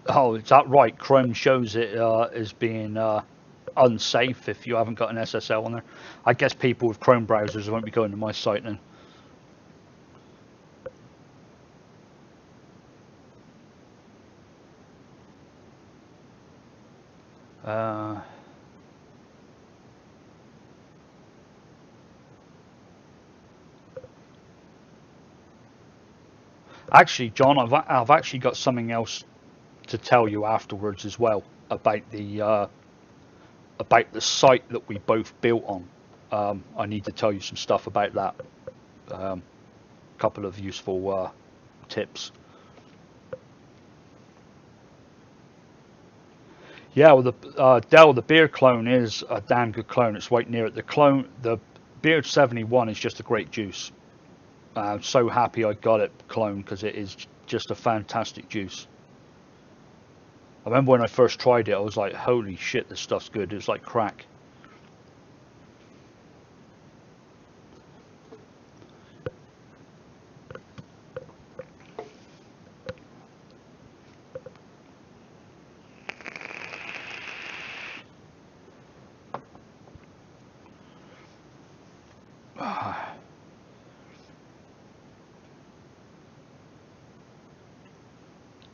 Oh, is that right? Chrome shows it as being unsafe if you haven't got an SSL on there. I guess people with Chrome browsers won't be going to my site then. Uh, Actually, John, I've actually got something else to tell you afterwards as well about the site that we both built on. I need to tell you some stuff about that. Couple of useful tips. Yeah, well, the Beard clone is a damn good clone. It's right near it. The Beard 71 is just a great juice. I'm so happy I got it cloned because it is just a fantastic juice. I remember when I first tried it, I was like, holy shit, this stuff's good. It's like crack.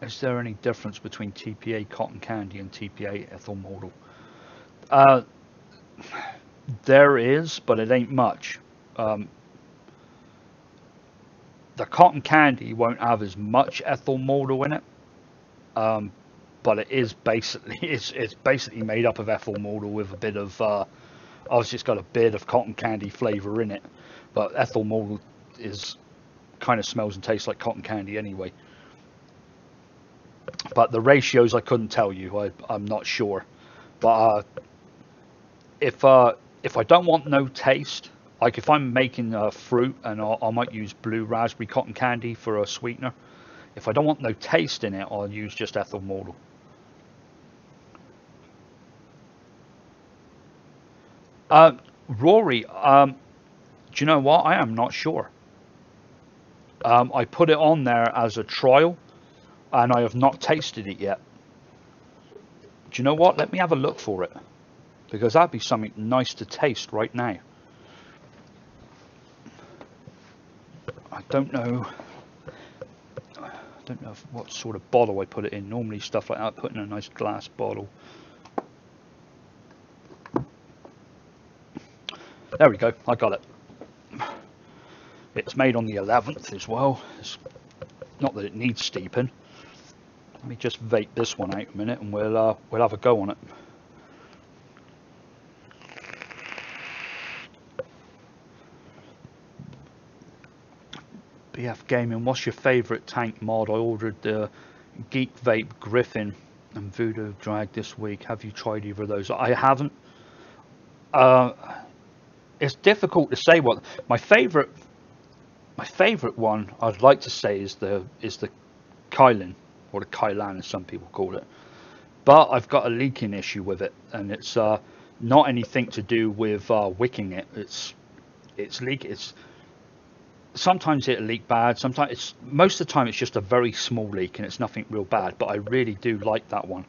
Is there any difference between TPA cotton candy and TPA ethyl malt? There is, but it ain't much. Um, the cotton candy won't have as much ethyl malt in it, um, but it is basically it's basically made up of ethyl malt with a bit of obviously it's got a bit of cotton candy flavor in it, but ethyl malt is kind of smells and tastes like cotton candy anyway. But the ratios I couldn't tell you. I'm not sure. But if I don't want no taste, like if I'm making fruit and I might use blue raspberry cotton candy for a sweetener. If I don't want no taste in it, I'll use just ethyl malt. Rory, do you know what? I am not sure. I put it on there as a trial, and I have not tasted it yet. Do you know what? Let me have a look for it, because that'd be something nice to taste right now. I don't know. I don't know what sort of bottle I put it in. Normally stuff like that, I put in a nice glass bottle. There we go. I got it. It's made on the 11th as well. It's not that it needs steeping. Let me just vape this one out a minute, and we'll have a go on it. BF Gaming, what's your favourite tank mod? I ordered the Geek Vape Griffin and Voodoo Drag this week. Have you tried either of those? I haven't. It's difficult to say what my favourite one I'd like to say is the Kylan, or the Kylan as some people call it. But I've got a leaking issue with it, and it's not anything to do with wicking it. It's leak. It's sometimes it'll leak bad. Sometimes most of the time it's just a very small leak and it's nothing real bad. But I really do like that one.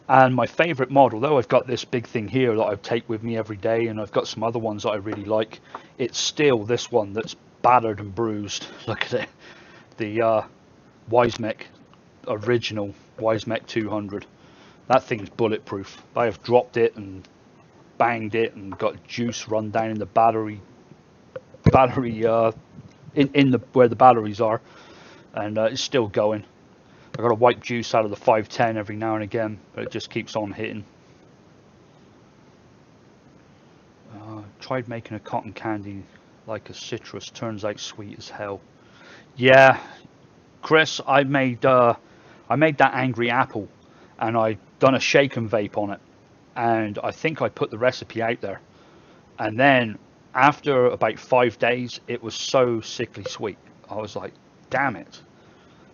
And my favourite mod, although I've got this big thing here that I take with me every day, and I've got some other ones that I really like, it's still this one that's battered and bruised. Look at it, the Wismec original Wismec 200. That thing's bulletproof. I have dropped it and banged it and got juice run down in the battery in the where the batteries are, and it's still going. I've got to wipe juice out of the 510 every now and again, but it just keeps on hitting. Tried making a cotton candy like a citrus, turns out sweet as hell. Yeah, Chris, I made that angry apple, and I done a shake and vape on it, and I think I put the recipe out there, and then after about 5 days it was so sickly sweet. I was like, damn it.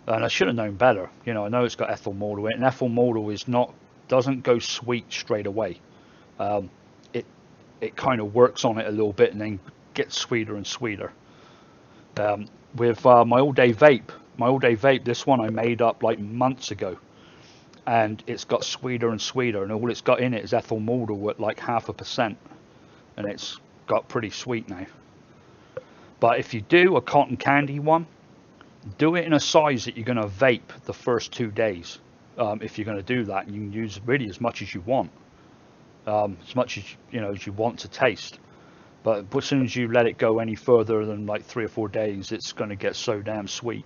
And I should have known better. You know, I know it's got ethyl malt in it, and ethyl malt doesn't go sweet straight away. It kind of works on it a little bit and then gets sweeter and sweeter. With my all day vape, this one I made up like months ago, and it's got sweeter and sweeter, and all it's got in it is ethyl malt at like 0.5%, and it's got pretty sweet now. But if you do a cotton candy one, do it in a size that you're going to vape the first 2 days. If you're going to do that, you can use really as much as you want, as much as as you want to taste. But as soon as you let it go any further than like 3 or 4 days, it's going to get so damn sweet.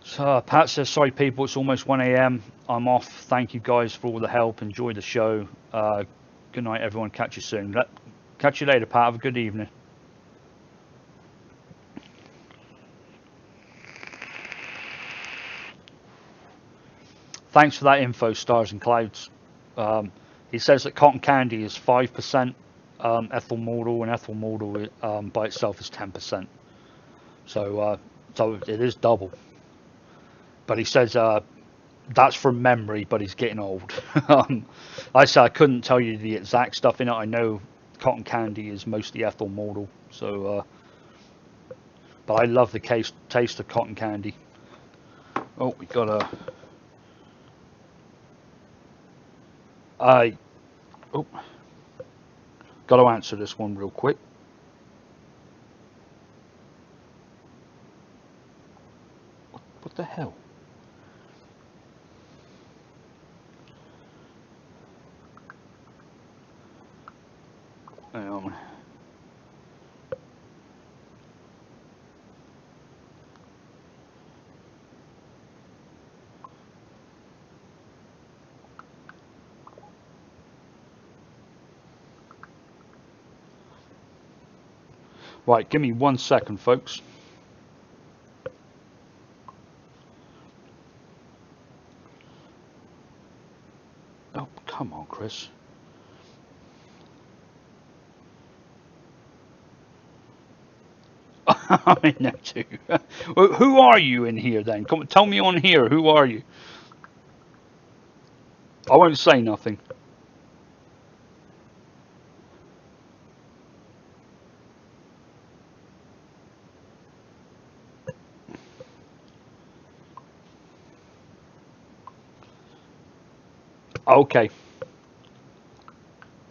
So Pat says, sorry people, it's almost 1 a.m. I'm off. Thank you guys for all the help. Enjoy the show. Good night everyone. Catch you soon. Catch you later, Pat. Have a good evening. Thanks for that info, Stars and Clouds. He says that cotton candy is 5% ethyl maltol, and ethyl maltol by itself is 10%. So so it is double. But he says that's from memory, but he's getting old. I said I couldn't tell you the exact stuff in it. I know cotton candy is mostly ethyl maltol, so but I love the taste of cotton candy. Oh, we got a oh, got to answer this one real quick. What the hell? Right, give me 1 second, folks. Oh, come on, Chris. I'm in there too. Who are you in here then? Come, tell me on here. Who are you? I won't say nothing. Okay.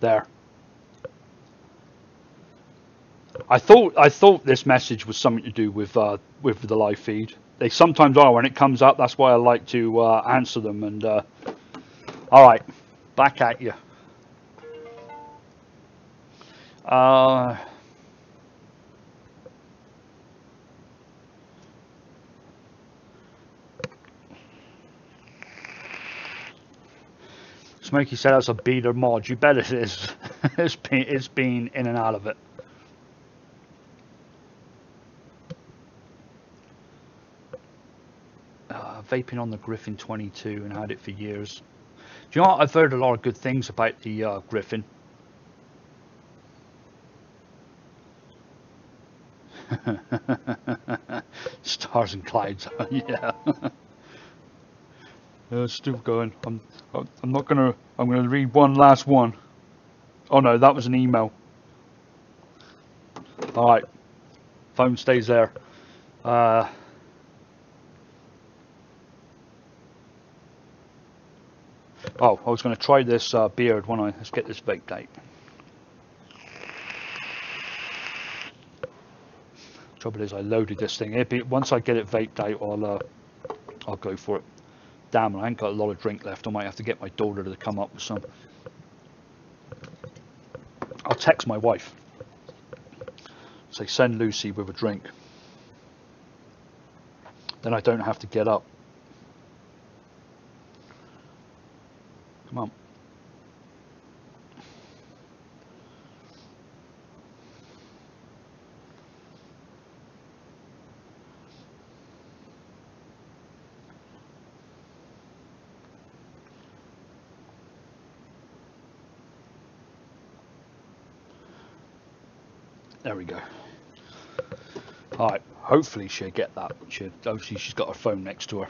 There. I thought this message was something to do with the live feed. They sometimes are when it comes up. That's why I like to answer them. And all right, back at you. Smokey said that's a beta mod. You bet it is. It's been in and out of it. Vaping on the Griffin 22 and had it for years. Do you know what? I've heard a lot of good things about the Griffin. Stars and clouds. Yeah. Still going. I'm not gonna. I'm gonna read one last one. Oh no, that was an email. All right. Phone stays there. Oh, I was going to try this beard, wasn't I? Let's get this baked out. Trouble is, I loaded this thing. Once I get it vaped out, I'll go for it. Damn, I ain't got a lot of drink left. I might have to get my daughter to come up with some. I'll text my wife. Say, send Lucy with a drink. Then I don't have to get up. Come on. There we go. All right. Hopefully she'll get that. Obviously she's got her phone next to her.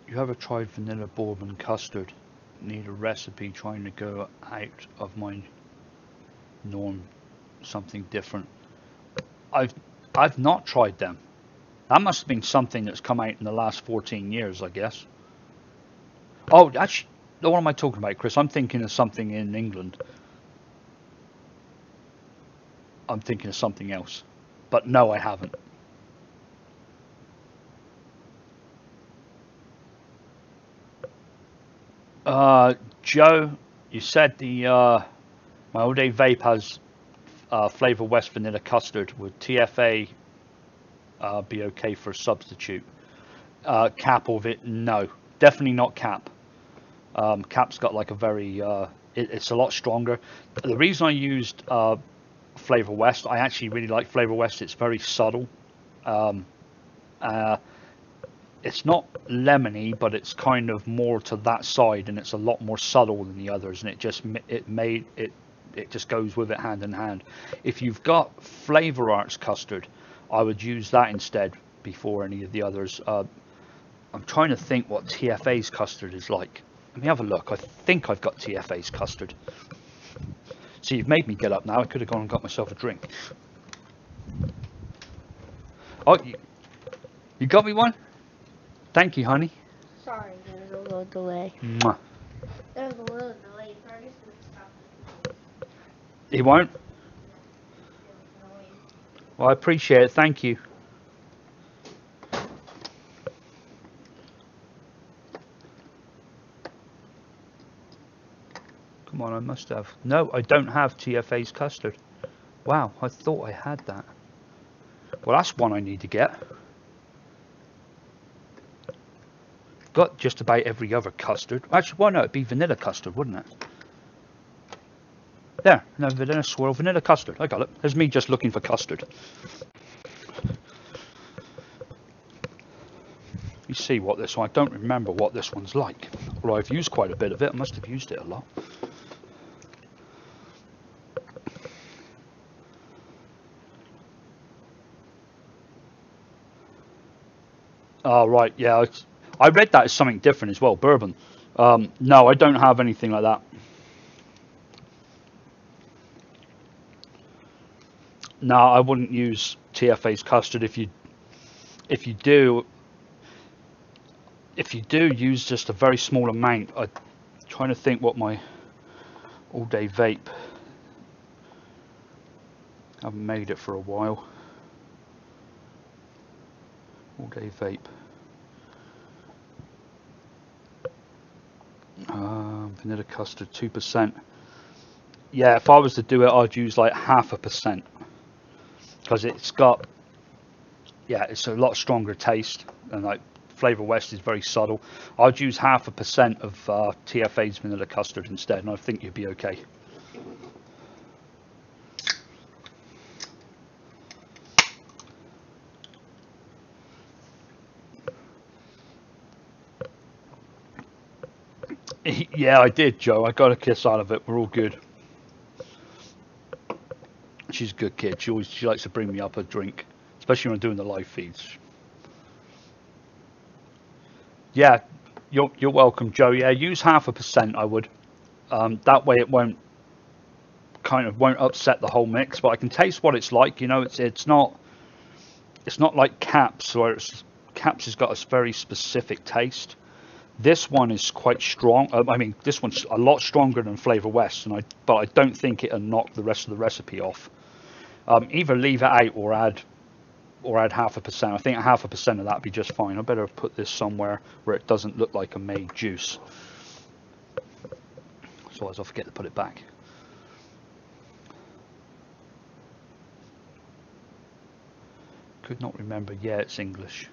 You ever tried vanilla bourbon custard? Need a recipe, trying to go out of my norm, something different. I've not tried them. That must have been something that's come out in the last 14 years, I guess. Oh, actually, what am I talking about, Chris? I'm thinking of something in England. I'm thinking of something else. But no, I haven't. Joe, you said the my All Day Vape has Flavor West vanilla custard. Would TFA be okay for a substitute? Cap of it? No, definitely not Cap. Cap's got like a very it's a lot stronger. The reason I used Flavor West. I actually really like Flavor West. It's very subtle. Um, uh, it's not lemony, but it's kind of more to that side, and it's a lot more subtle than the others. And it just goes with it hand in hand. If you've got Flavor Arts custard, I would use that instead before any of the others. I'm trying to think what TFA's custard is like. Let me have a look. I think I've got TFA's custard. See, you've made me get up now. I could have gone and got myself a drink. Oh, you got me one? Thank you, honey. Sorry, there's a little delay. Mwah. There's a little delay. Fergus would stop. He won't? Well, I appreciate it. Thank you. Come on, I must have. No, I don't have TFA's custard. Wow, I thought I had that. Well, that's one I need to get. Got just about every other custard. Actually, why not? It'd be vanilla custard, wouldn't it? There, no, vanilla swirl, vanilla custard. I got it. There's me just looking for custard. You see what this one, I don't remember what this one's like. Well, I've used quite a bit of it. I must have used it a lot. Oh, right, yeah. I read that as something different as well, bourbon. No, I don't have anything like that. No, I wouldn't use TFA's custard. If you do use just a very small amount. I'm trying to think what my all day vape. I haven't made it for a while. All day vape. Vanilla custard 2%. Yeah, if I was to do it, I'd use like 0.5%, because it's got, yeah, it's a lot stronger taste, and like Flavor West is very subtle. I'd use 0.5% of TFA's vanilla custard instead, and I think you'd be okay. Yeah, I did, Joe. I got a kiss out of it. We're all good. She's a good kid. She likes to bring me up a drink, especially when I'm doing the live feeds. Yeah, you're welcome, Joe. Yeah, use 0.5%. I would. That way it won't upset the whole mix. But I can taste what it's like. You know, it's not like Caps, where Caps has got a very specific taste. This one is quite strong. I mean, this one's a lot stronger than Flavor West, but I don't think it'll knock the rest of the recipe off. Either leave it out or add 0.5%. I think 0.5% of that would be just fine. I better put this somewhere where it doesn't look like a made juice, so as I forget to put it back. Could not remember. Yeah, it's English.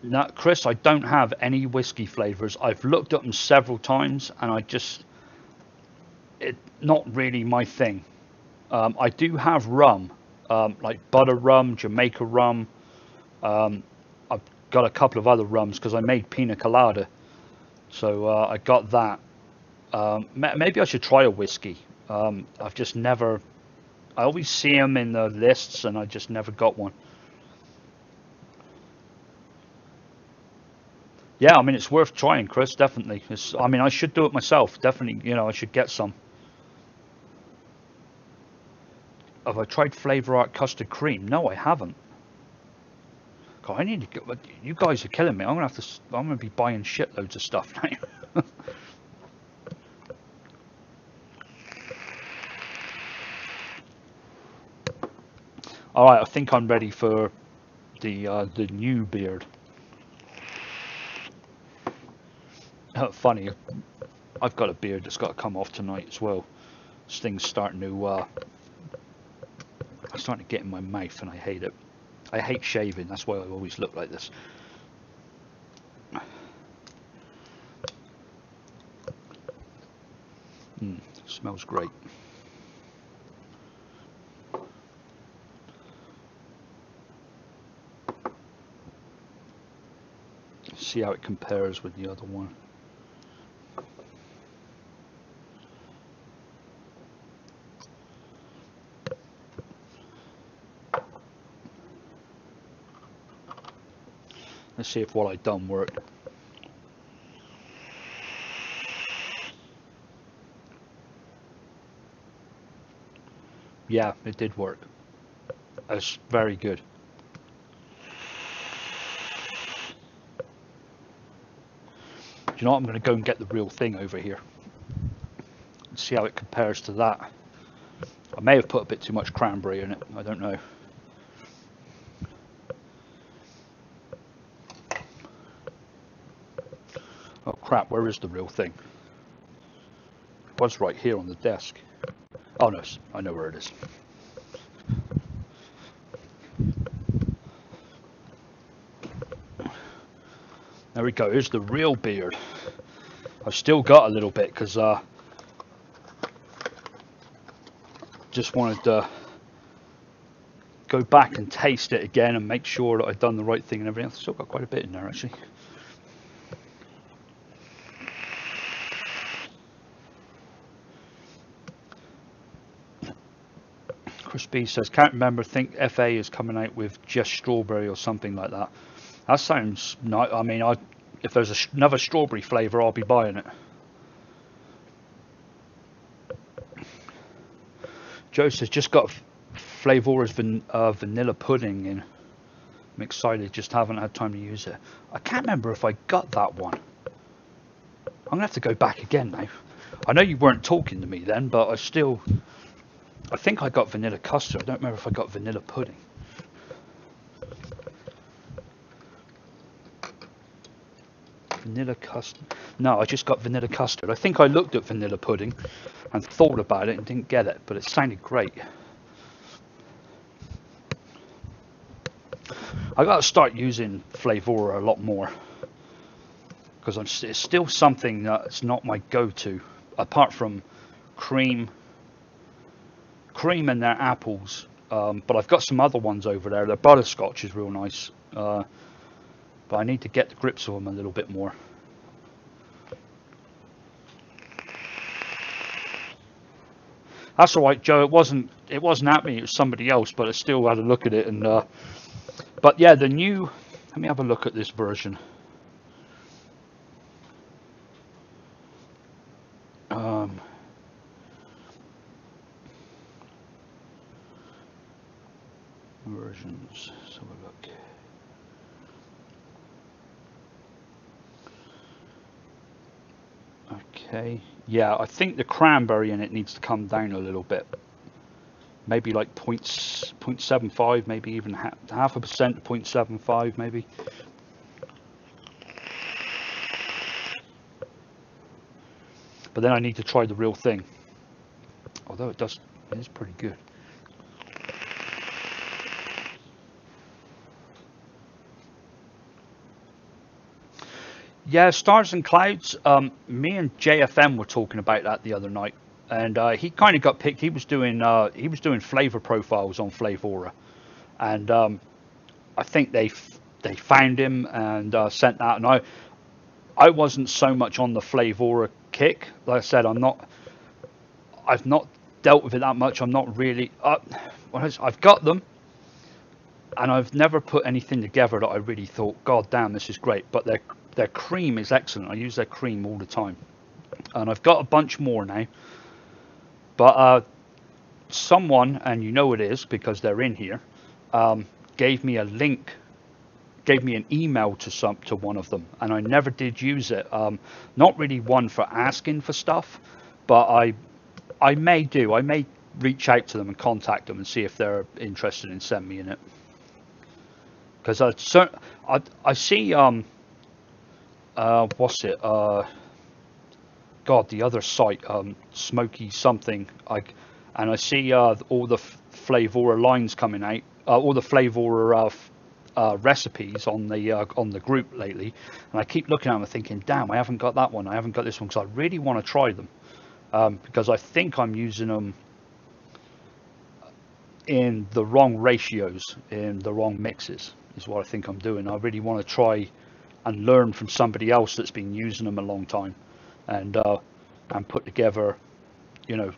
No, Chris, I don't have any whiskey flavors. I've looked at them several times, and it's not really my thing. I do have rum, like butter rum, Jamaica rum. I've got a couple of other rums because I made pina colada, so I got that. Maybe I should try a whiskey. I've just never. I always see them in the lists, and I just never got one. Yeah, I mean, it's worth trying, Chris, definitely. I mean, I should do it myself, definitely. You know, I should get some. Have I tried Flavor Art custard cream? No, I haven't. God, I need to get. You guys are killing me. I'm gonna be buying shitloads of stuff now. All right, I think I'm ready for the new beard. Funny, I've got a beard that's got to come off tonight as well. This thing's starting to get in my mouth, and I hate it. I hate shaving. That's why I always look like this. So Smells great. See how it compares with the other one. Let's see if what I done worked. Yeah, it did work. That's very good. Do you know what? I'm going to go and get the real thing over here. See how it compares to that. I may have put a bit too much cranberry in it. I don't know. Oh crap, where is the real thing? It was right here on the desk. Oh no, I know where it is. There we go, here's the real beard. I've still got a little bit because just wanted to go back and taste it again and make sure that I'd done the right thing and everything. I've still got quite a bit in there actually. Chris B says, can't remember, think FA is coming out with just strawberry or something like that. That sounds nice. I mean, if there's another strawberry flavour, I'll be buying it. Joe says, just got Flavora's vanilla pudding in. I'm excited, just haven't had time to use it. I can't remember if I got that one. I'm going to have to go back again now. I know you weren't talking to me then, but I think I got vanilla custard. I don't remember if I got vanilla pudding. Vanilla custard. No, I just got vanilla custard. I think I looked at vanilla pudding and thought about it and didn't get it, but it sounded great. I got to start using Flavora a lot more because it's still something that's not my go-to, apart from cream and their apples. But I've got some other ones over there. Their butterscotch is real nice. But I need to get to grips with them a little bit more. That's all right, Joe. It wasn't at me. It was somebody else. But I still had a look at it. And but yeah, the new. Let me have a look at this version. Versions. Let's have a look. Okay, yeah, I think the cranberry in it needs to come down a little bit. Maybe like 0.75, maybe even half a percent to 0.75, maybe. But then I need to try the real thing. Although it is pretty good. Yeah, Stars and Clouds. Me and JFM were talking about that the other night, and he kind of got picked. He was doing flavor profiles on Flavora, and I think they found him and sent that. And I wasn't so much on the Flavora kick. Like I said, I've not dealt with it that much. I'm not really. I've got them, and I've never put anything together that I really thought, God damn, this is great. But their cream is excellent. I use their cream all the time, and I've got a bunch more now. But someone, and you know it is because they're in here, gave me a link, gave me an email to one of them, and I never did use it. Not really one for asking for stuff, but I may reach out to them and contact them and see if they're interested in sending me in it. Because I see what's it? God, the other site, Smoky something. And I see all the Flavora lines coming out, all the Flavora recipes on the group lately, and I keep looking at them and thinking, damn, I haven't got that one. I haven't got this one because I really want to try them. because I think I'm using them in the wrong ratios, in the wrong mixes, is what I think I'm doing. I really want to try and learn from somebody else that's been using them a long time, and put together, you know,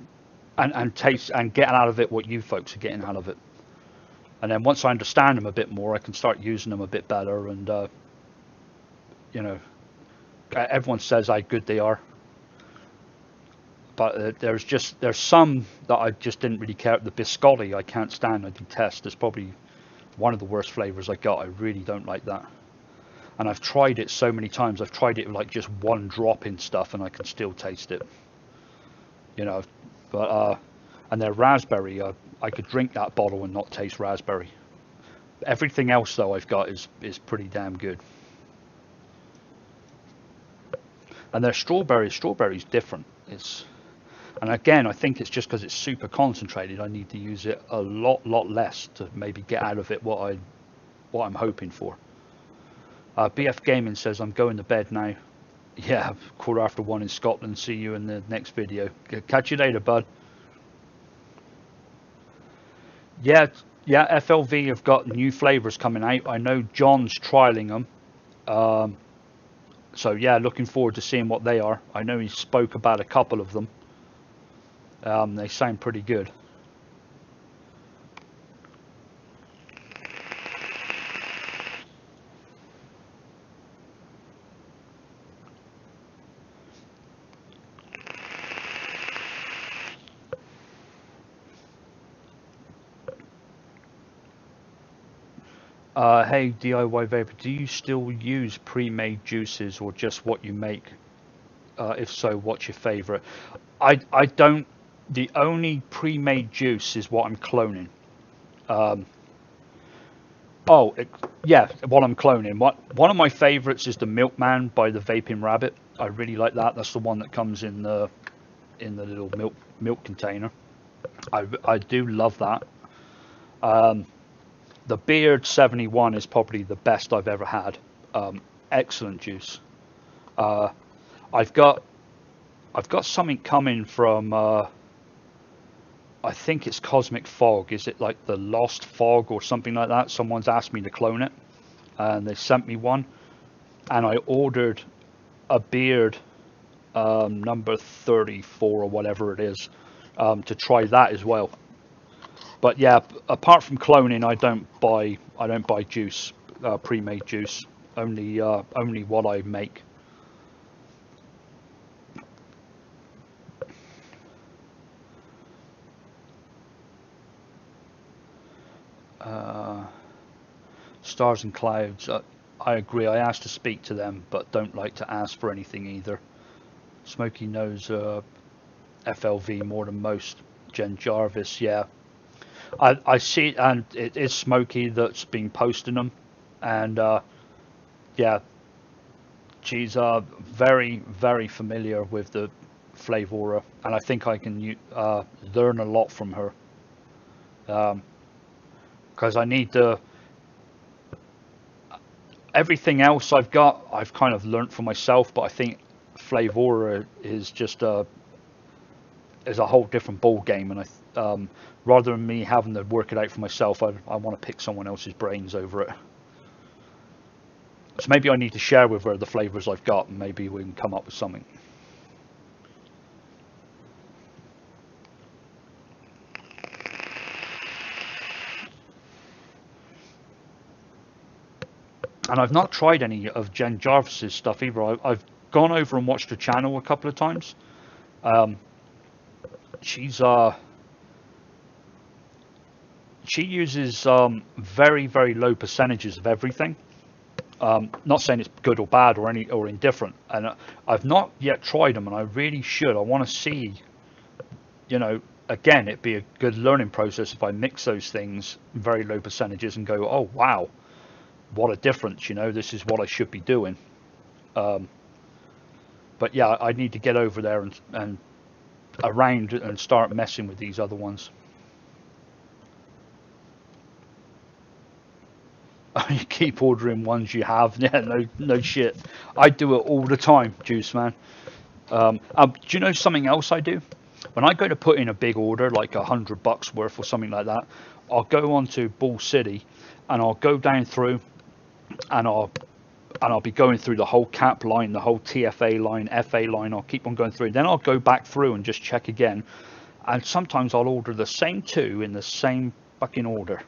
and taste and get out of it what you folks are getting out of it. And then once I understand them a bit more, I can start using them a bit better. And you know, everyone says how good they are, but there's some that I just didn't really care. The biscotti I can't stand. I detest. It's probably one of the worst flavors I got. I really don't like that. And I've tried it so many times. I've tried it with like just one drop in stuff, and I can still taste it. You know, but and their raspberry, I could drink that bottle and not taste raspberry. Everything else though I've got is pretty damn good. And their strawberry's different. And again, I think it's just because it's super concentrated. I need to use it a lot less to maybe get out of it what I'm hoping for. BF Gaming says, I'm going to bed now. Yeah, 1:15 in Scotland. See you in the next video. Catch you later, bud. Yeah, FLV have got new flavors coming out. I know John's trialing them. So yeah, looking forward to seeing what they are. I know he spoke about a couple of them. They sound pretty good. Hey DIY Vapor, do you still use pre-made juices or just what you make? If so, what's your favorite? I don't. The only pre-made juice is what I'm cloning. Yeah, what I'm cloning. One of my favorites is the Milkman by the Vaping Rabbit. I really like that. That's the one that comes in the little milk container. I do love that. The Beard 71 is probably the best I've ever had. Excellent juice. I've got something coming from I think it's Cosmic Fog. Is it like the Lost Fog or something like that? Someone's asked me to clone it, and they sent me one, and I ordered a Beard number 34 or whatever it is, to try that as well. But yeah, apart from cloning, I don't buy juice, pre-made juice. Only what I make. Stars and Clouds. I agree. I asked to speak to them, but don't like to ask for anything either. Smokey knows FLV more than most. Jen Jarvis, yeah. I see, and it is Smokey that's been posting them, and yeah, she's very familiar with the Flavora, and I think I can learn a lot from her, because I need to. Everything else I've kind of learnt for myself, but I think Flavora is just is a whole different ball game, and rather than me having to work it out for myself, I want to pick someone else's brains over it. So maybe I need to share with her the flavors I've got, and maybe we can come up with something. And I've not tried any of Jen Jarvis's stuff either. I've gone over and watched her channel a couple of times. She uses very low percentages of everything. Not saying it's good or bad or indifferent. And I've not yet tried them, and I really should. I want to see, you know, again, it'd be a good learning process if I mix those things in very low percentages and go, oh wow, what a difference, you know, this is what I should be doing. But yeah, I need to get over there and around and start messing with these other ones. You keep ordering ones you have. Yeah, no shit. I do it all the time, Juice Man. Do you know something else I do? When I go to put in a big order, like $100 worth or something like that, I'll go on to Ball City, and I'll go down through, and I'll be going through the whole cap line, the whole TFA line, FA line. I'll keep on going through. Then I'll go back through and just check again. And sometimes I'll order the same two in the same fucking order.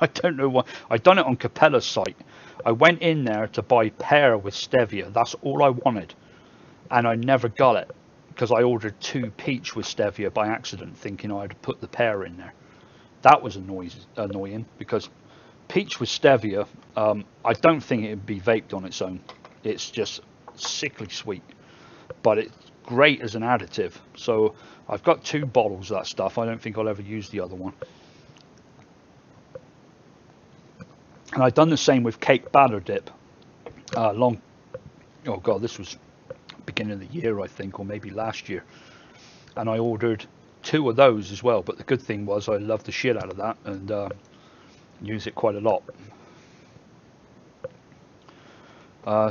I don't know why. I done it on Capella's site. I went in there to buy pear with stevia. That's all I wanted, and I never got it because I ordered two peach with stevia by accident, thinking I'd put the pear in there. That was annoying because peach with stevia, I don't think it would be vaped on its own. It's just sickly sweet, but it's great as an additive. So I've got 2 bottles of that stuff. I don't think I'll ever use the other one. And I've done the same with cake batter dip. Oh god, this was beginning of the year, I think, or maybe last year. And I ordered 2 of those as well. But the good thing was I love the shit out of that and use it quite a lot.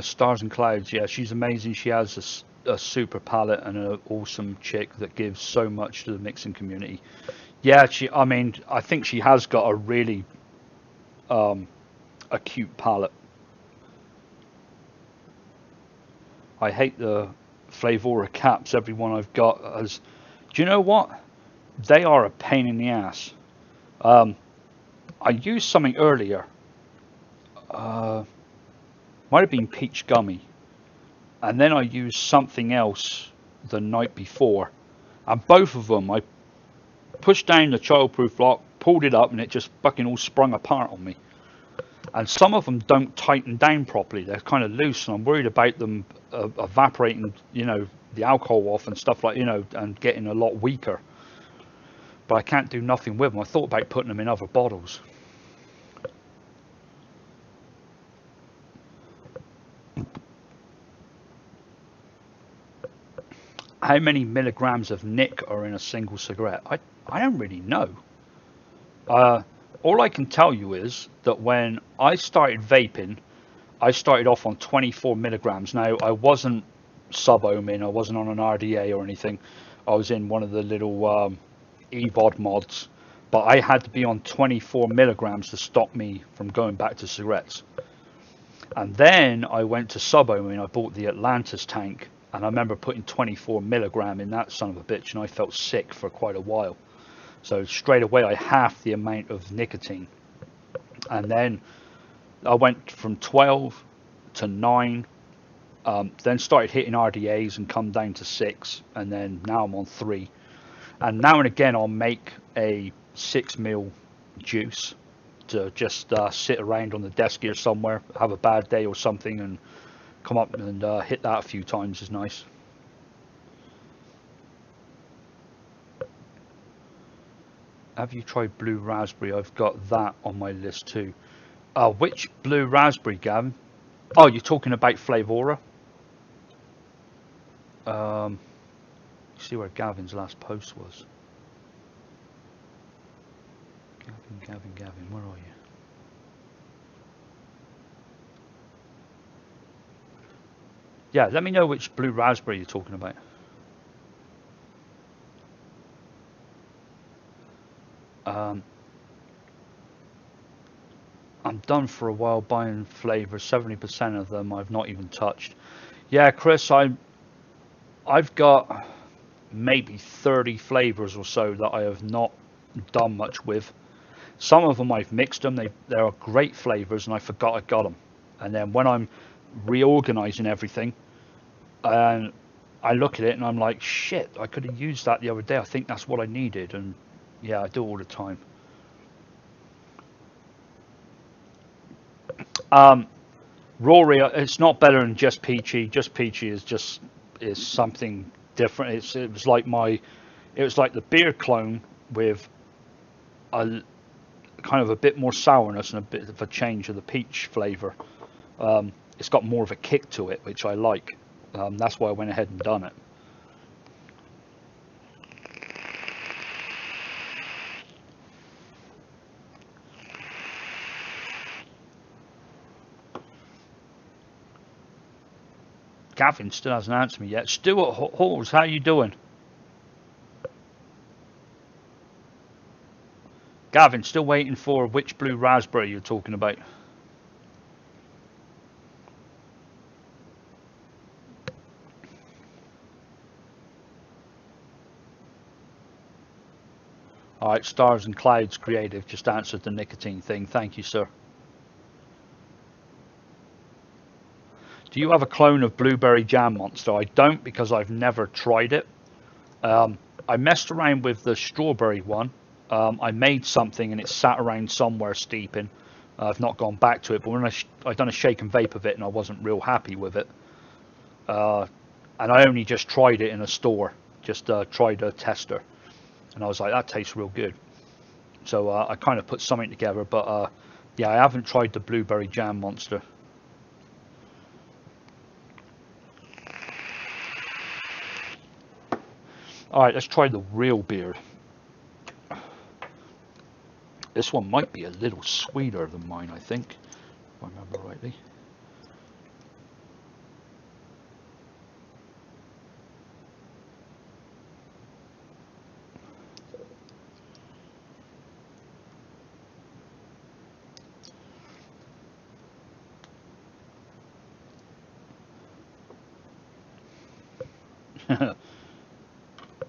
Stars and Clouds, yeah, she's amazing. She has a super palette and an awesome chick that gives so much to the mixing community. Yeah, I think she has got a really acute palette. I hate the Flavora caps. Every one I've got has. Do you know what? They are a pain in the ass. I used something earlier. Might have been peach gummy, and then I used something else the night before, and both of them I pushed down the childproof lock, pulled it up, and it just fucking all sprung apart on me. And some of them don't tighten down properly. They're kind of loose, and I'm worried about them evaporating, the alcohol off and stuff like, and getting a lot weaker. But I can't do nothing with them. I thought about putting them in other bottles. How many milligrams of nic are in a single cigarette? I don't really know. All I can tell you is that when I started vaping, I started off on 24 milligrams. Now, I wasn't sub-ohming, I wasn't on an RDA or anything. I was in one of the little EVOD mods, but I had to be on 24 milligrams to stop me from going back to cigarettes. And then I went to sub-ohming. I bought the Atlantis tank, and I remember putting 24 milligram in that son of a bitch, and I felt sick for quite a while. So straight away I halved the amount of nicotine. And then I went from 12 to 9, then started hitting RDAs and come down to 6, and then now I'm on 3. And now and again I'll make a 6ml juice to just sit around on the desk here somewhere, have a bad day or something, and come up and hit that a few times is nice. Have you tried blue raspberry? I've got that on my list too. Which blue raspberry, Gavin? Oh, you're talking about Flavora? See where Gavin's last post was. Gavin, where are you? Yeah, let me know which blue raspberry you're talking about. I'm done for a while buying flavors. 70% of them I've not even touched. Yeah, Chris, I've got maybe 30 flavors or so that I have not done much with. Some of them I've mixed them. They are great flavors, and I forgot I got them. And then when I'm reorganizing everything, and I look at it and I'm like, shit, I could have used that the other day. I think that's what I needed. And yeah, I do all the time. Rory, it's not better than Just Peachy. Just Peachy is something different. It was like the beer clone with a kind of a bit more sourness and a bit of a change of the peach flavor. It's got more of a kick to it, which I like. That's why I went ahead and done it. Gavin still hasn't answered me yet. Stuart Halls, how you doing? Gavin, still waiting for which blue raspberry you're talking about. Alright, Stars and Clouds Creative just answered the nicotine thing. Thank you, sir. Do you have a clone of Blueberry Jam Monster? I don't, because I've never tried it. I messed around with the strawberry one. I made something and it sat around somewhere steeping. I've not gone back to it, but when I done a shake and vape of it and I wasn't real happy with it. And I only just tried it in a store, just tried a tester. And I was like, that tastes real good. So I kind of put something together, but yeah, I haven't tried the Blueberry Jam Monster. Alright, let's try the real beard. This one might be a little sweeter than mine, I think, if I remember rightly.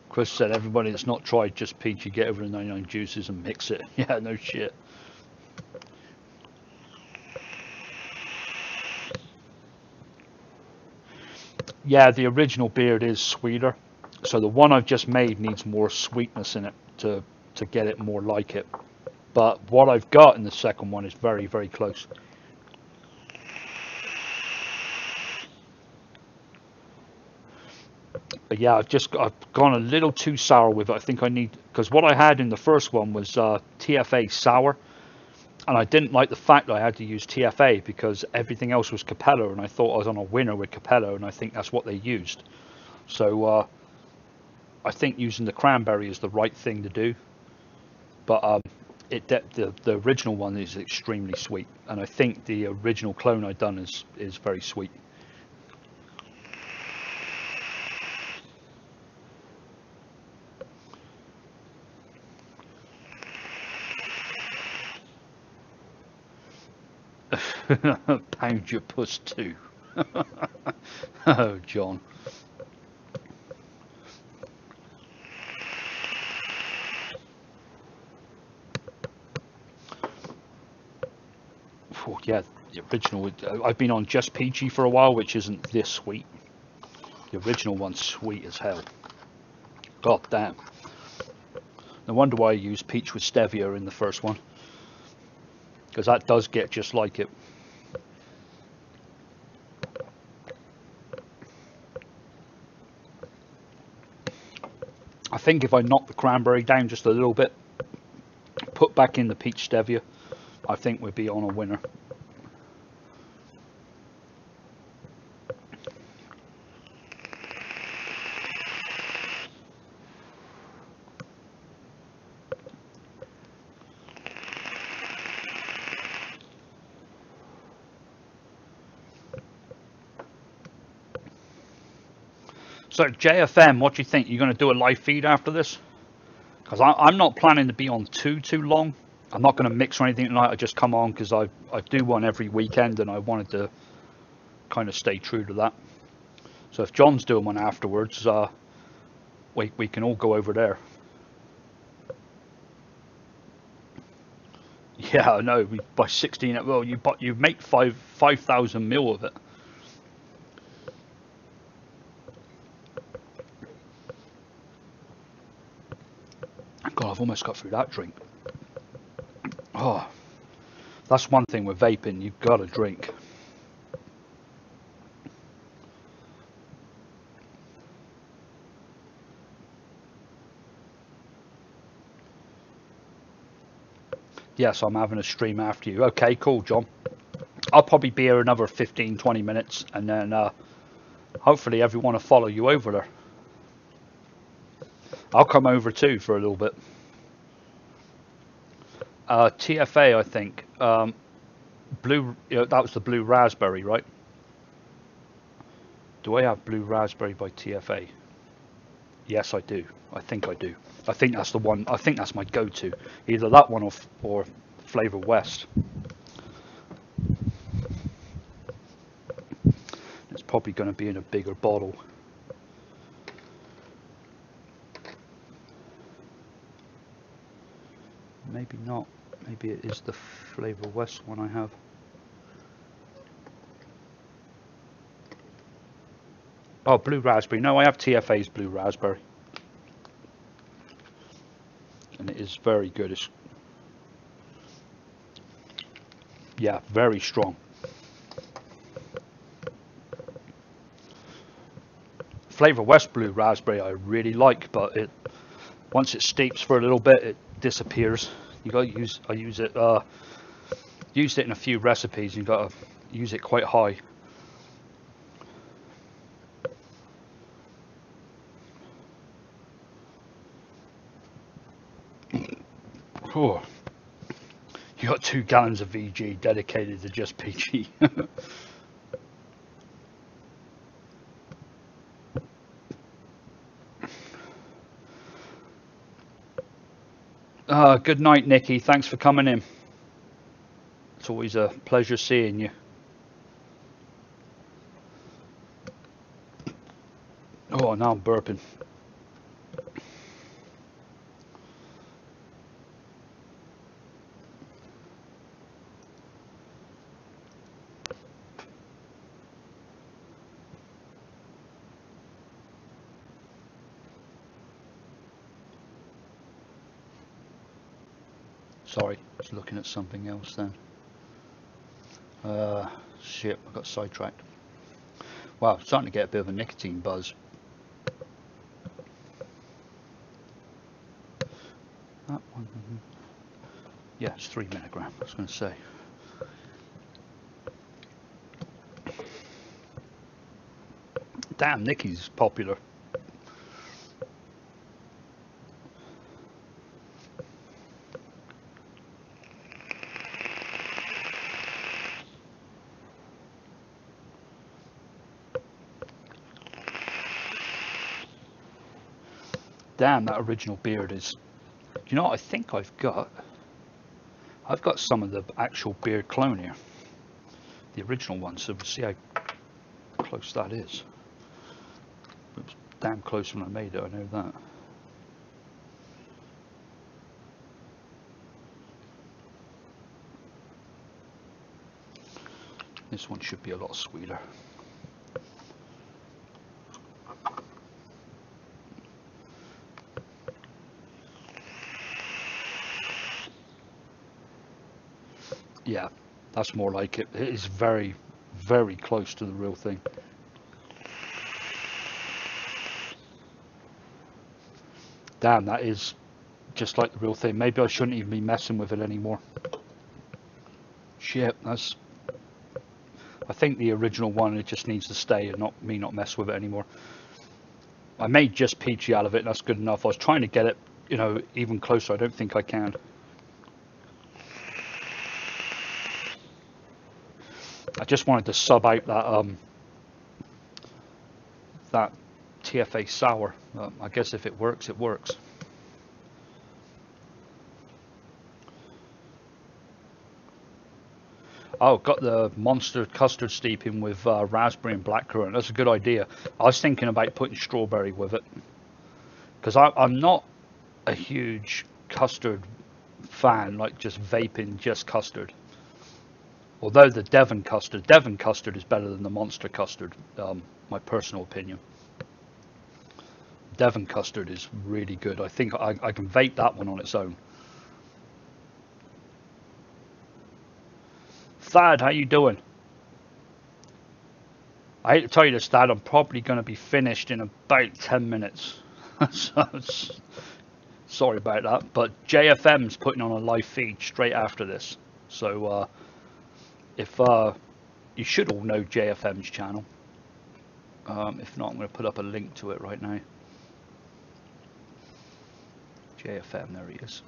Chris said, everybody that's not tried Just Peach, you get over the 99 juices and mix it. Yeah, no shit. Yeah, the original beard is sweeter. So the one I've just made needs more sweetness in it to get it more like it. But what I've got in the second one is very, very close. But yeah, I've gone a little too sour with it. I think I need, because what I had in the first one was TFA sour, and I didn't like the fact that I had to use TFA because everything else was Capello, and I thought I was on a winner with Capello, and I think that's what they used. So I think using the cranberry is the right thing to do. But the original one is extremely sweet, and I think the original clone I've done is very sweet. Pound your puss too. Oh, John. Oh, yeah, the original. I've been on Just Peachy for a while, which isn't this sweet. The original one's sweet as hell. God damn. No wonder why I used peach with stevia in the first one, because that does get just like it. I think if I knock the cranberry down just a little bit, put back in the peach stevia, I think we'd be on a winner. So JFM, what do you think? You're going to do a live feed after this? Because I'm not planning to be on too long. I'm not going to mix or anything tonight. I just come on because I do one every weekend, and I wanted to kind of stay true to that. So if John's doing one afterwards, we can all go over there. Yeah, I know. We buy 16. Well, you make 5,000 mil of it. God, I've almost got through that drink. Oh, that's one thing with vaping. You've got to drink. Yes, I'm having a stream after you. Okay, cool, John. I'll probably be here another 15-20 minutes, and then hopefully everyone will follow you over there. I'll come over too for a little bit. TFA, I think. Blue. That was the blue raspberry, right? Do I have Blue Raspberry by TFA? Yes, I do. I think I do. I think that's the one. I think that's my go-to. Either that one or Flavor West. It's probably going to be in a bigger bottle. Maybe not. Maybe it is the Flavor West one I have. Oh, Blue Raspberry. No, I have TFA's Blue Raspberry. And it is very good. It's, yeah, very strong. Flavor West Blue Raspberry I really like, but it once it steeps for a little bit, it disappears. You got to use. I use it. Used it in a few recipes. You got to use it quite high. Oh, you got 2 gallons of VG dedicated to just PG. Good night, Nikki. Thanks for coming in. It's always a pleasure seeing you. Oh, now I'm burping. Sorry, I was looking at something else then. Shit, I got sidetracked. Wow, I'm starting to get a bit of a nicotine buzz. That one, yeah, it's 3 milligram, I was going to say. Damn, Nicky's popular. Damn, that original beard is. You know what I think I've got? I've got some of the actual beard clone here. The original one, so we'll see how close that is. It was damn close when I made it, I know that. This one should be a lot sweeter. Yeah, that's more like it. It is very, very close to the real thing. Damn, that is just like the real thing. Maybe I shouldn't even be messing with it anymore. Shit, that's... I think the original one, it just needs to stay and not me not mess with it anymore. I made just peachy out of it, and that's good enough. I was trying to get it, you know, even closer. I don't think I can. I just wanted to sub out that TFA sour. I guess if it works, it works. Oh, got the monster custard steeping with raspberry and blackcurrant. That's a good idea. I was thinking about putting strawberry with it, because I'm not a huge custard fan, like just vaping just custard. Although the Devon custard is better than the monster custard, my personal opinion. Devon custard is really good. I think I can vape that one on its own. Thad, how you doing? I hate to tell you this, Thad, I'm probably going to be finished in about 10 minutes. So, sorry about that. But JFM's putting on a live feed straight after this. So if you should all know JFM's channel. If not, I'm going to put up a link to it right now. JFM, there he is.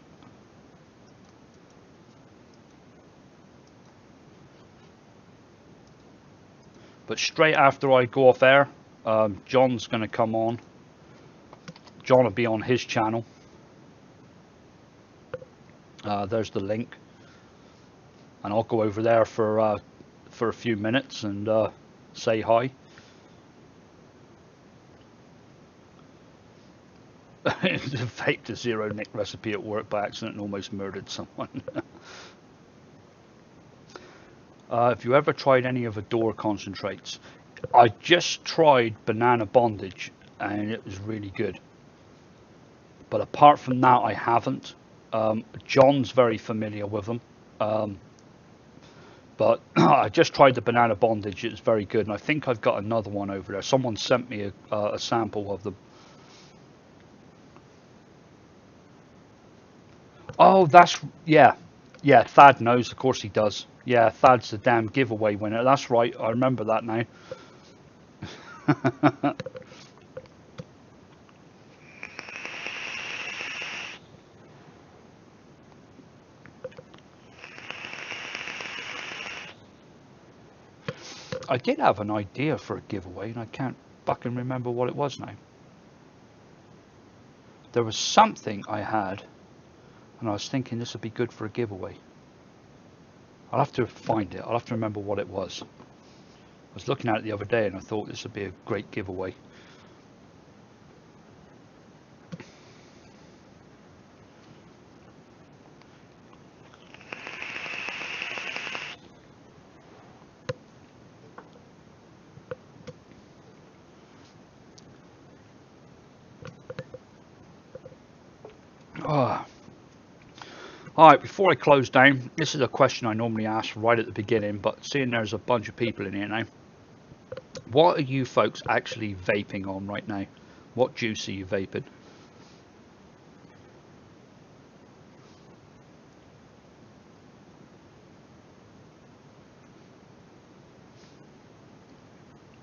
But straight after I go off air, John's going to come on. John will be on his channel. There's the link, and I'll go over there for a few minutes and say hi. Faked a zero Nick recipe at work by accident and almost murdered someone. Have you ever tried any of Adore concentrates? I just tried banana bondage and it was really good. But apart from that, I haven't. John's very familiar with them. But I just tried the banana bondage. It's very good. And I think I've got another one over there. Someone sent me a sample of them. Oh, yeah. Yeah, Thad knows. Of course he does. Yeah, Thad's the damn giveaway winner. That's right. I remember that now. I did have an idea for a giveaway, and I can't fucking remember what it was now. There was something I had, and I was thinking this would be good for a giveaway. I'll have to find it. I'll have to remember what it was. I was looking at it the other day, and I thought this would be a great giveaway. Oh. Alright, before I close down, this is a question I normally ask right at the beginning, but seeing there's a bunch of people in here now, what are you folks actually vaping on right now? What juice are you vaping?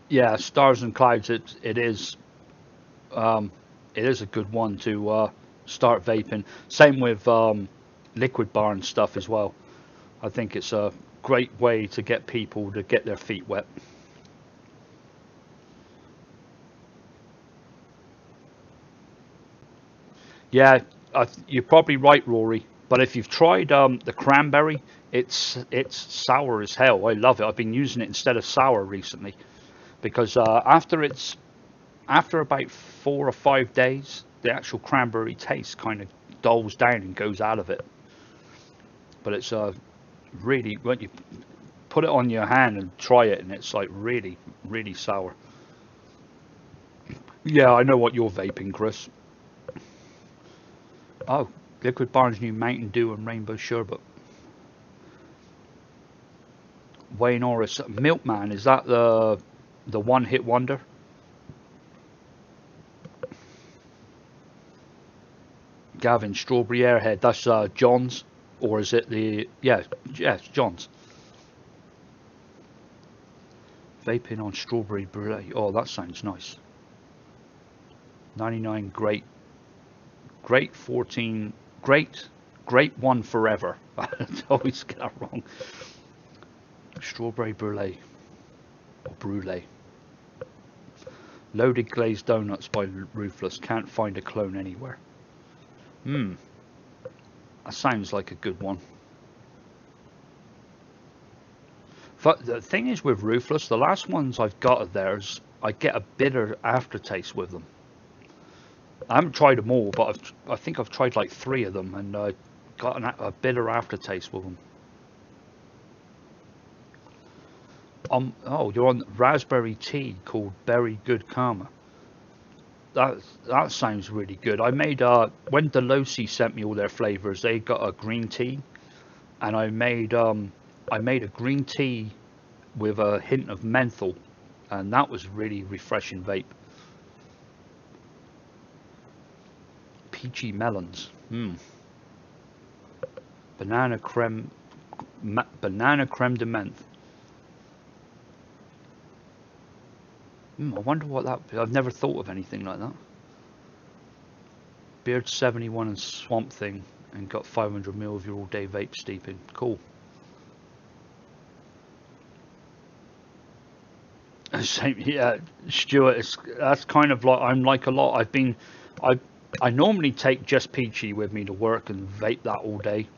Yeah, Stars and Clouds, it is a good one to start vaping. Same with Liquid Bar and stuff as well. I think it's a great way to get people to get their feet wet. Yeah, you're probably right, Rory. But if you've tried the cranberry, it's sour as hell. I love it. I've been using it instead of sour recently because after about 4 or 5 days, the actual cranberry taste kind of dulls down and goes out of it. But it's really, when you put it on your hand and try it, and it's like really, really sour. Yeah, I know what you're vaping, Chris. Oh, Liquid Bar's new Mountain Dew and Rainbow Sherbet. Wayne Orris, Milkman, is that the one-hit wonder? Gavin, Strawberry Airhead, that's John's, or is it the, yeah, it's John's. Vaping on Strawberry Brulee, oh, that sounds nice. 99 great 14, great one forever. I always get that wrong. Strawberry Brulee, or Brulee. Loaded Glazed Donuts by Ruthless, can't find a clone anywhere. That sounds like a good one. But the thing is with Ruthless, the last ones I've got of theirs, I get a bitter aftertaste with them. I haven't tried them all, but I think I've tried like 3 of them, and I got a bitter aftertaste with them. Oh, you're on raspberry tea called Berry Good Karma. That sounds really good. I made when Delosi sent me all their flavors, they got a green tea, and I made a green tea with a hint of menthol, and that was really refreshing vape. Peachy melons. Banana creme de menthe. I wonder what that. I've never thought of anything like that. Beard 71 and Swamp Thing, and got 500ml of your all-day vape steeping. Cool. Same, yeah, Stuart. That's kind of like I'm like a lot. I I normally take just Peachy with me to work and vape that all day.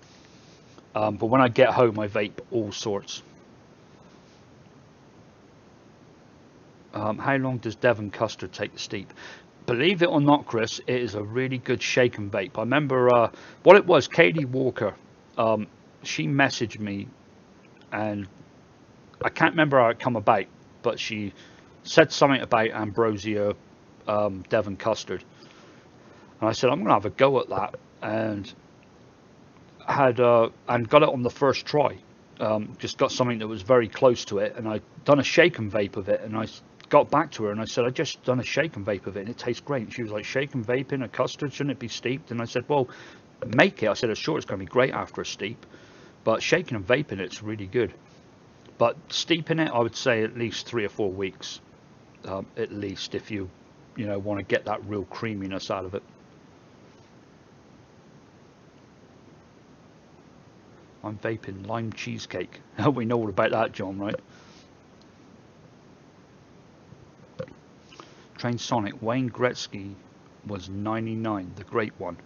But when I get home, I vape all sorts. How long does Devon Custard take to steep? Believe it or not, Chris, it is a really good shake and vape. I remember what it was. Katie Walker, she messaged me, and I can't remember how it come about, but she said something about Ambrosia Devon Custard, and I said I'm gonna have a go at that, and and got it on the first try. Just got something that was very close to it, and I done a shake and vape of it, and I got back to her and I said I just done a shake and vape of it and it tastes great. And she was like, shake and vape in a custard, shouldn't it be steeped? And I said, well, make it. I said, sure, it's going to be great after a steep, but shaking and vaping it's really good. But steeping it, I would say at least 3 or 4 weeks, at least, if you want to get that real creaminess out of it. I'm vaping lime cheesecake. We know all about that, John, right? Train Sonic, Wayne Gretzky was 99, the great one.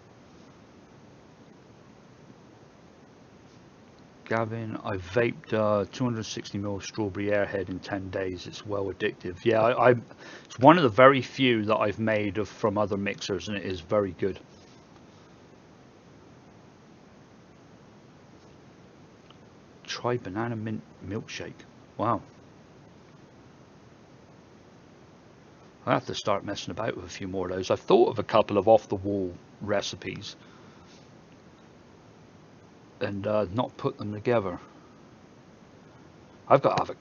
Gavin, I vaped 260ml strawberry airhead in 10 days. It's well addictive. Yeah, it's one of the very few that I've made from other mixers, and it is very good. Try banana mint milkshake. Wow. I have to start messing about with a few more of those. I've thought of a couple of off-the-wall recipes and not put them together. I've got to have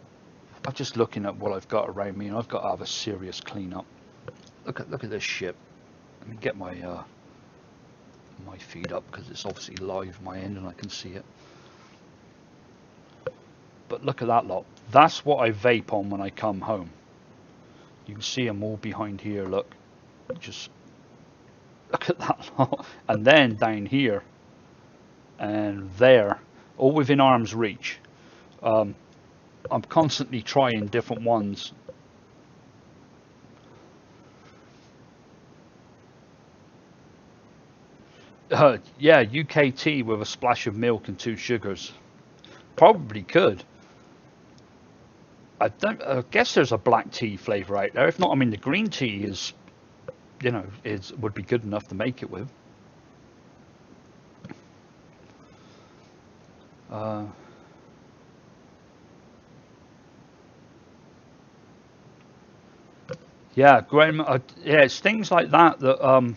I'm just looking at what I've got around me, and I've got to have a serious clean-up. Look at this shit. Let me get my my feed up because it's obviously live my end and I can see it. But look at that lot. That's what I vape on when I come home. You can see them all behind here, look. Just look at that lot. And then down here and there, all within arm's reach. I'm constantly trying different ones. Yeah, UKT with a splash of milk and 2 sugars. Probably could. I guess there's a black tea flavour out there. If not, I mean the green tea is, would be good enough to make it with. Yeah, Graham. Yeah, it's things like that that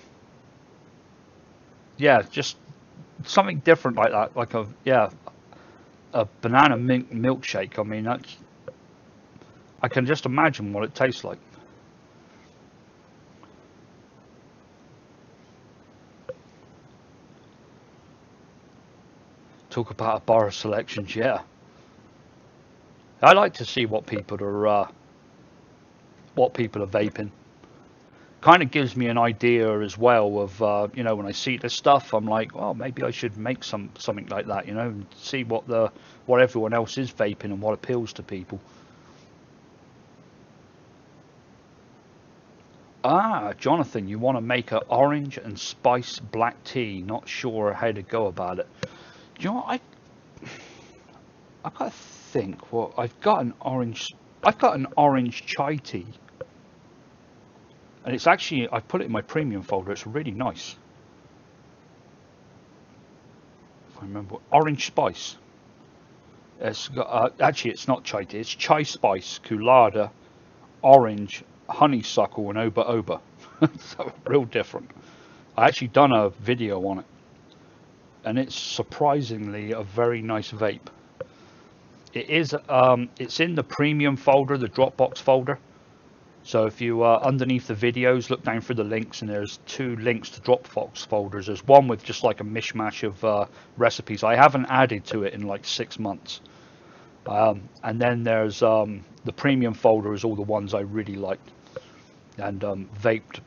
yeah, just something different like that, like a banana mint milkshake. I mean, I can just imagine what it tastes like. Talk about a bar of selections, yeah. I like to see what people are vaping. Kind of gives me an idea as well of when I see this stuff, I'm like, well, maybe I should make something like that, and see what everyone else is vaping and what appeals to people. Jonathan, you want to make an orange and spice black tea? Not sure how to go about it. Do you know what? I've got to think. Well, I've got an orange chai tea, and it's actually, I put it in my premium folder. It's really nice. If I remember, orange spice. It's got actually, it's not chai tea. It's chai spice, Coolada, orange, honeysuckle, and oba oba. So real different. I actually done a video on it, and it's surprisingly a very nice vape. It is it's in the premium folder, the Dropbox folder. So if you underneath the videos, look down through the links, and there's 2 links to Dropbox folders. There's one with just like a mishmash of recipes I haven't added to it in like 6 months, and then there's the premium folder is all the ones I really liked and vaped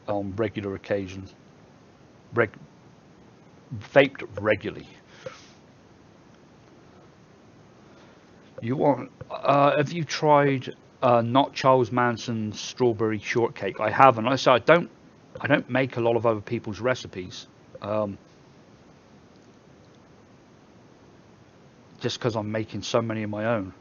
on regular occasions. Vaped regularly. You want? Have you tried Not Charles Manson's strawberry shortcake. I haven't. Like I said, I don't make a lot of other people's recipes. Um, just because I'm making so many of my own.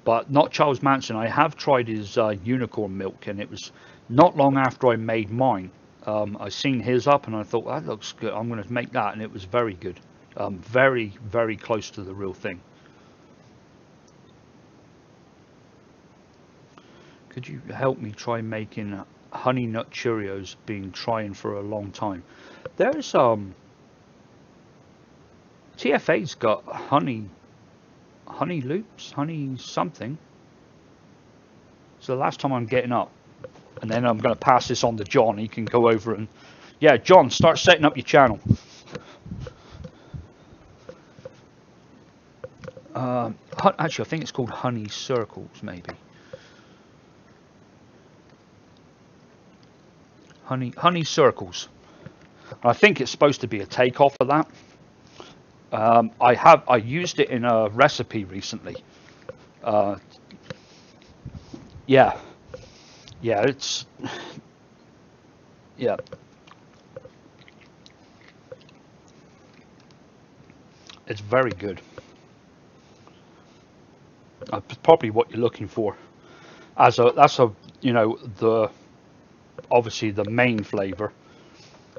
But not Charles Manson. I have tried his unicorn milk, and it was not long after I made mine. I seen his up, and I thought that looks good. I'm going to make that, and it was very good. Very, very close to the real thing. Could you help me try making honey nut Cheerios? Been trying for a long time. There's TFA's got honey loops, honey something. So the last time I'm getting up, and then I'm going to pass this on to John. He can go over and, yeah, John, start setting up your channel. Actually, I think it's called Honey Circles, maybe. Honey Circles. I think it's supposed to be a takeoff of that. I used it in a recipe recently. Yeah, it's yeah. It's very good. Probably what you're looking for. That's a obviously the main flavor.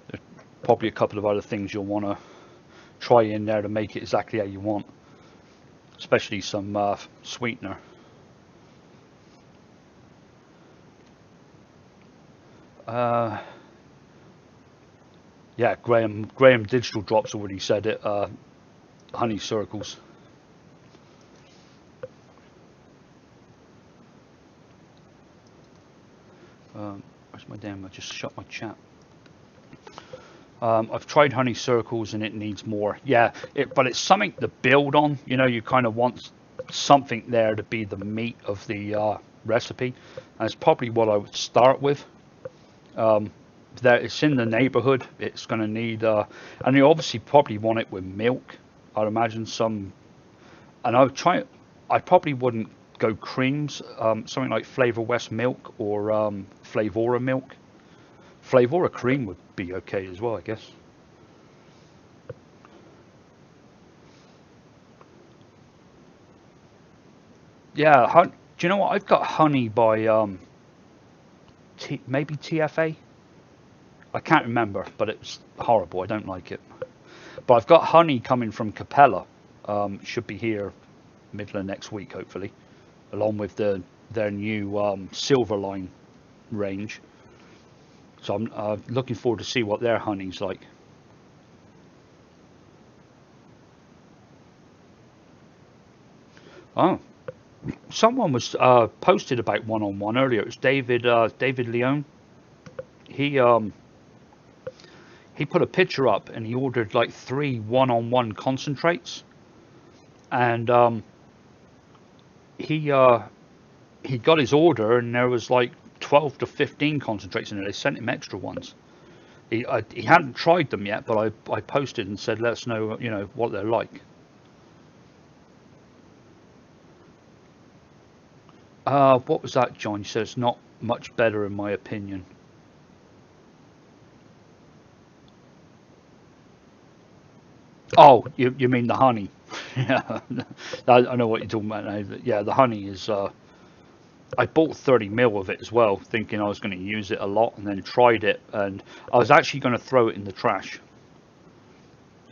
There's probably a couple of other things you'll want to try in there to make it exactly how you want, especially some sweetener. Yeah, Graham Digital Drops already said it. Honey Circles. Where's my damn? I just shut my chat. I've tried Honey Circles and it needs more. Yeah, but it's something to build on. You know, you kind of want something there to be the meat of the recipe. And it's probably what I would start with. That it's in the neighborhood. It's going to need, and you obviously probably want it with milk. I'd imagine some, and I probably wouldn't go creams. Something like Flavor West milk or Flavora milk. Flavora cream would be okay as well, I guess. Yeah, do you know what? I've got honey by maybe TFA. I can't remember, but it's horrible. I don't like it. But I've got honey coming from Capella. Should be here middle of next week, hopefully, along with their new Silverline range. So I'm looking forward to see what their honey's like. Oh, someone was posted about one-on-one earlier. It was David Leone. He put a picture up and he ordered like 3 one-on-one concentrates, and he got his order and there was like 12 to 15 concentrates in there. They sent him extra ones. He hadn't tried them yet, but I posted and said let us know what they're like. What was that, John? You said it's not much better in my opinion. Oh, you mean the honey? Yeah, I know what you're talking about now. Yeah, the honey is. I bought 30 mil of it as well, thinking I was going to use it a lot, and then tried it, and I was actually going to throw it in the trash.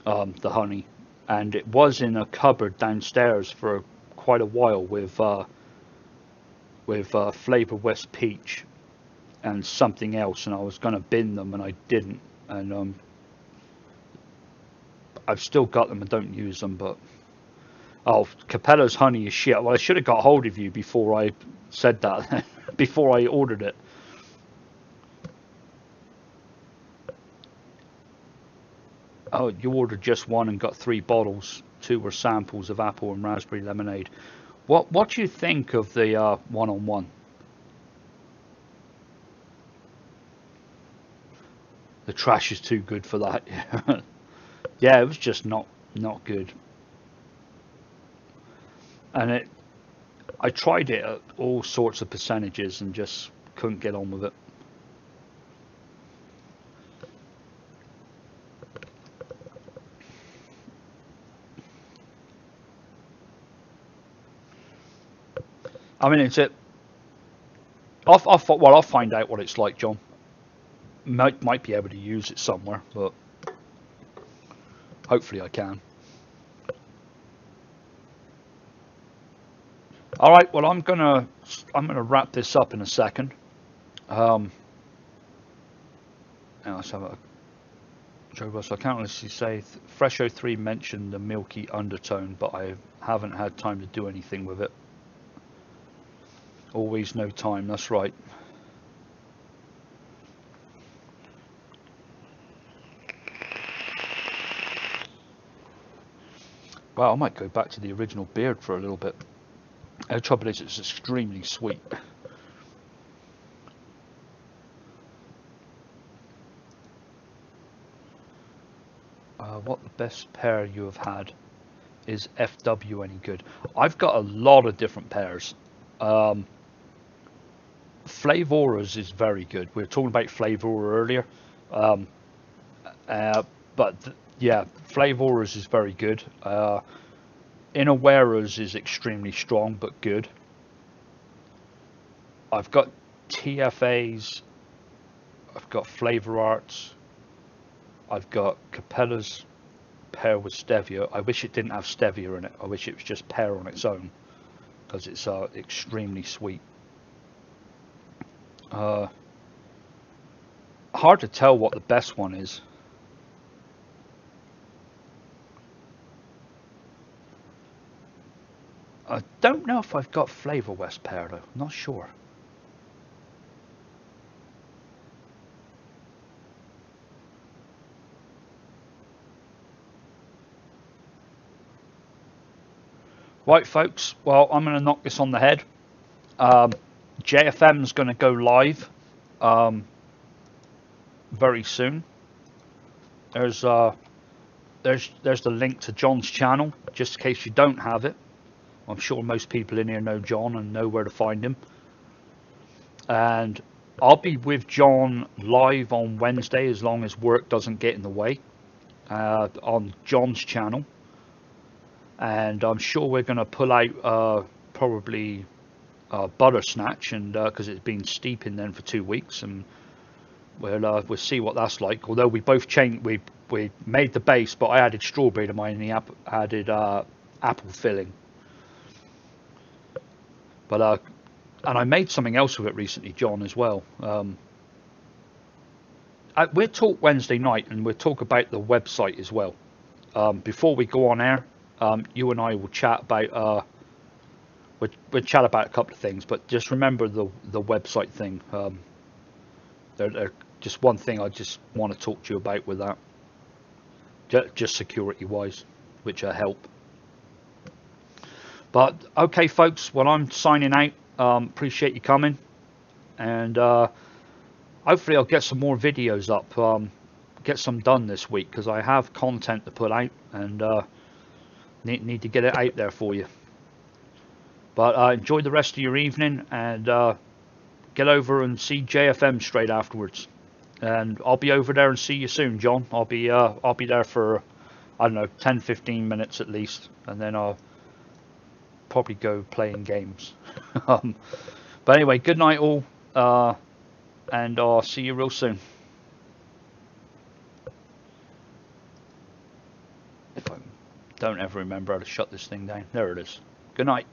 The honey, and it was in a cupboard downstairs for quite a while with Flavor West Peach and something else, and I was going to bin them, and I didn't, and I've still got them and don't use them, but oh, Capella's honey is shit. Well, I should have got hold of you before I said that, before I ordered it. Oh, you ordered just one and got 3 bottles. 2 were samples of apple and raspberry lemonade. What do you think of the one-on-one? The trash is too good for that. Yeah, it was just not good. And I tried it at all sorts of percentages and just couldn't get on with it. I mean, it's it. I'll find out what it's like, John. Might be able to use it somewhere, but hopefully I can. All right. Well, I'm gonna wrap this up in a second. Now let's have a Joe Russell. I can't honestly say Fresh 03 mentioned the milky undertone, but I haven't had time to do anything with it. Always no time. That's right. Well, I might go back to the original beard for a little bit. The trouble is, it's extremely sweet. What the best pair you have had? Is FW any good? I've got a lot of different pairs. Flavoras is very good. We were talking about Flavora earlier. Yeah, Flavoras is very good. Inaweras is extremely strong but good. I've got TFAs. I've got Flavor Arts. I've got Capella's pear with stevia. I wish it didn't have stevia in it. I wish it was just pear on its own, because it's extremely sweet. Hard to tell what the best one is. I don't know if I've got Flavor West pear though. I'm not sure. Right, folks. Well, I'm going to knock this on the head. JFM's going to go live very soon. There's the link to John's channel, just in case you don't have it. I'm sure most people in here know John and know where to find him. And I'll be with John live on Wednesday, as long as work doesn't get in the way, on John's channel. And I'm sure we're going to pull out probably butter snatch, and because it's been steeping then for 2 weeks, and we'll see what that's like. Although we both changed, we made the base, but I added strawberry to mine, and he added apple filling. But and I made something else with it recently, John, as well. We'll talk Wednesday night, and we'll talk about the website as well. Before we go on air, you and I will chat about we'll chat about a couple of things, but just remember the website thing. They're just one thing I just want to talk to you about with that, just security wise, which will help. But okay, folks, well, I'm signing out. Appreciate you coming, and hopefully I'll get some more videos up, get some done this week, because I have content to put out, and need to get it out there for you. But enjoy the rest of your evening, and get over and see JFM straight afterwards. And I'll be over there and see you soon, John. I'll be there for, I don't know, 10-15 minutes at least, and then I'll probably go playing games. But anyway, good night all, and I'll see you real soon. If I don't ever remember how to shut this thing down. There it is. Good night.